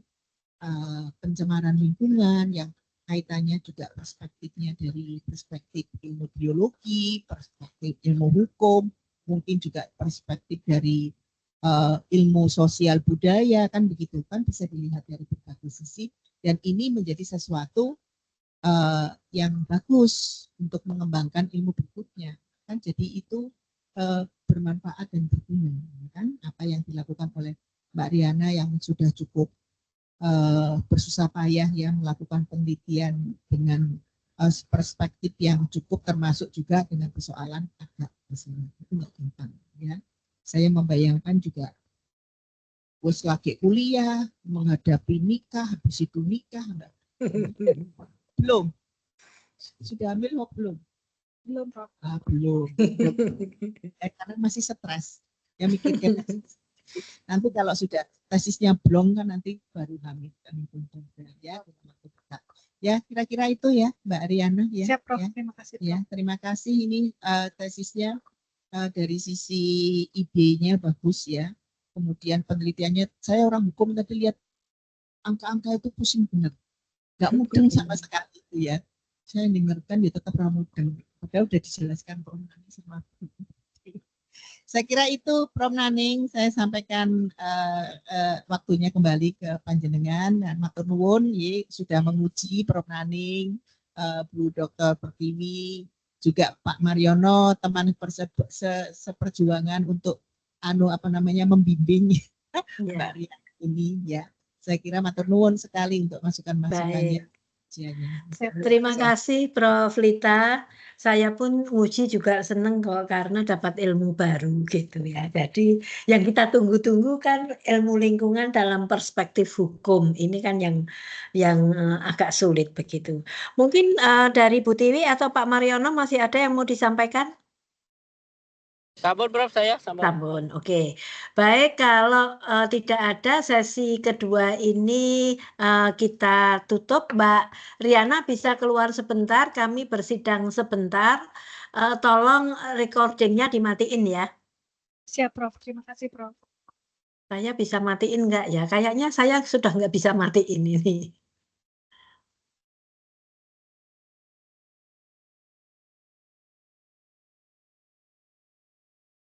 pencemaran lingkungan yang kaitannya juga perspektifnya dari perspektif ilmu biologi, perspektif ilmu hukum, mungkin juga perspektif dari ilmu sosial budaya kan begitu kan, bisa dilihat dari berbagai sisi, dan ini menjadi sesuatu yang bagus untuk mengembangkan ilmu berikutnya kan, jadi itu bermanfaat dan berguna kan apa yang dilakukan oleh Mbak Riana yang sudah cukup bersusah payah ya melakukan penelitian dengan perspektif yang cukup, termasuk juga dengan persoalan agak itu nggak gampang ya. Saya membayangkan juga bos lagi kuliah menghadapi nikah, habis itu nikah enggak? Belum sudah hamil kok belum belum karena masih stres ya, mikirkan nanti kalau sudah tesisnya blong kan nanti baru hamil kan ya. Ya, kira-kira itu ya, Mbak Riana ya.
Siap, Prof.
Ya,
Terima kasih, Prof.
ya, terima kasih. Ini tesisnya dari sisi ide-nya bagus ya. Kemudian penelitiannya, saya orang hukum tadi lihat angka-angka itu pusing benar. Nggak mudeng sama sekali itu ya. Saya dengarkan dia tetap mudeng. Padahal udah dijelaskan Prof. Naning sama. Saya kira itu Prof. Naning, saya sampaikan waktunya kembali ke panjenengan dan matur nuwun sudah menguji Prof. Naning, Bu Dr. Pertiwi, juga Pak Mariono, teman seperjuangan untuk membimbing Mbak Ria ini ya. Saya kira matur nuwun sekali untuk masukan-masukannya.
Terima kasih Prof. Lita. Saya pun nguji juga seneng kok karena dapat ilmu baru gitu ya. Jadi yang kita tunggu-tunggu kan ilmu lingkungan dalam perspektif hukum. Ini kan yang agak sulit begitu. Mungkin dari Bu Tiwi atau Pak Mariono masih ada yang mau disampaikan?
Sampun Prof, saya
Sampun, oke. Baik, kalau tidak ada sesi kedua ini kita tutup. Mbak Riana bisa keluar sebentar, kami bersidang sebentar. Tolong recordingnya dimatiin ya.
Siap, Prof. Terima kasih, Prof.
Saya bisa matiin nggak ya? Kayaknya saya sudah nggak bisa matiin ini.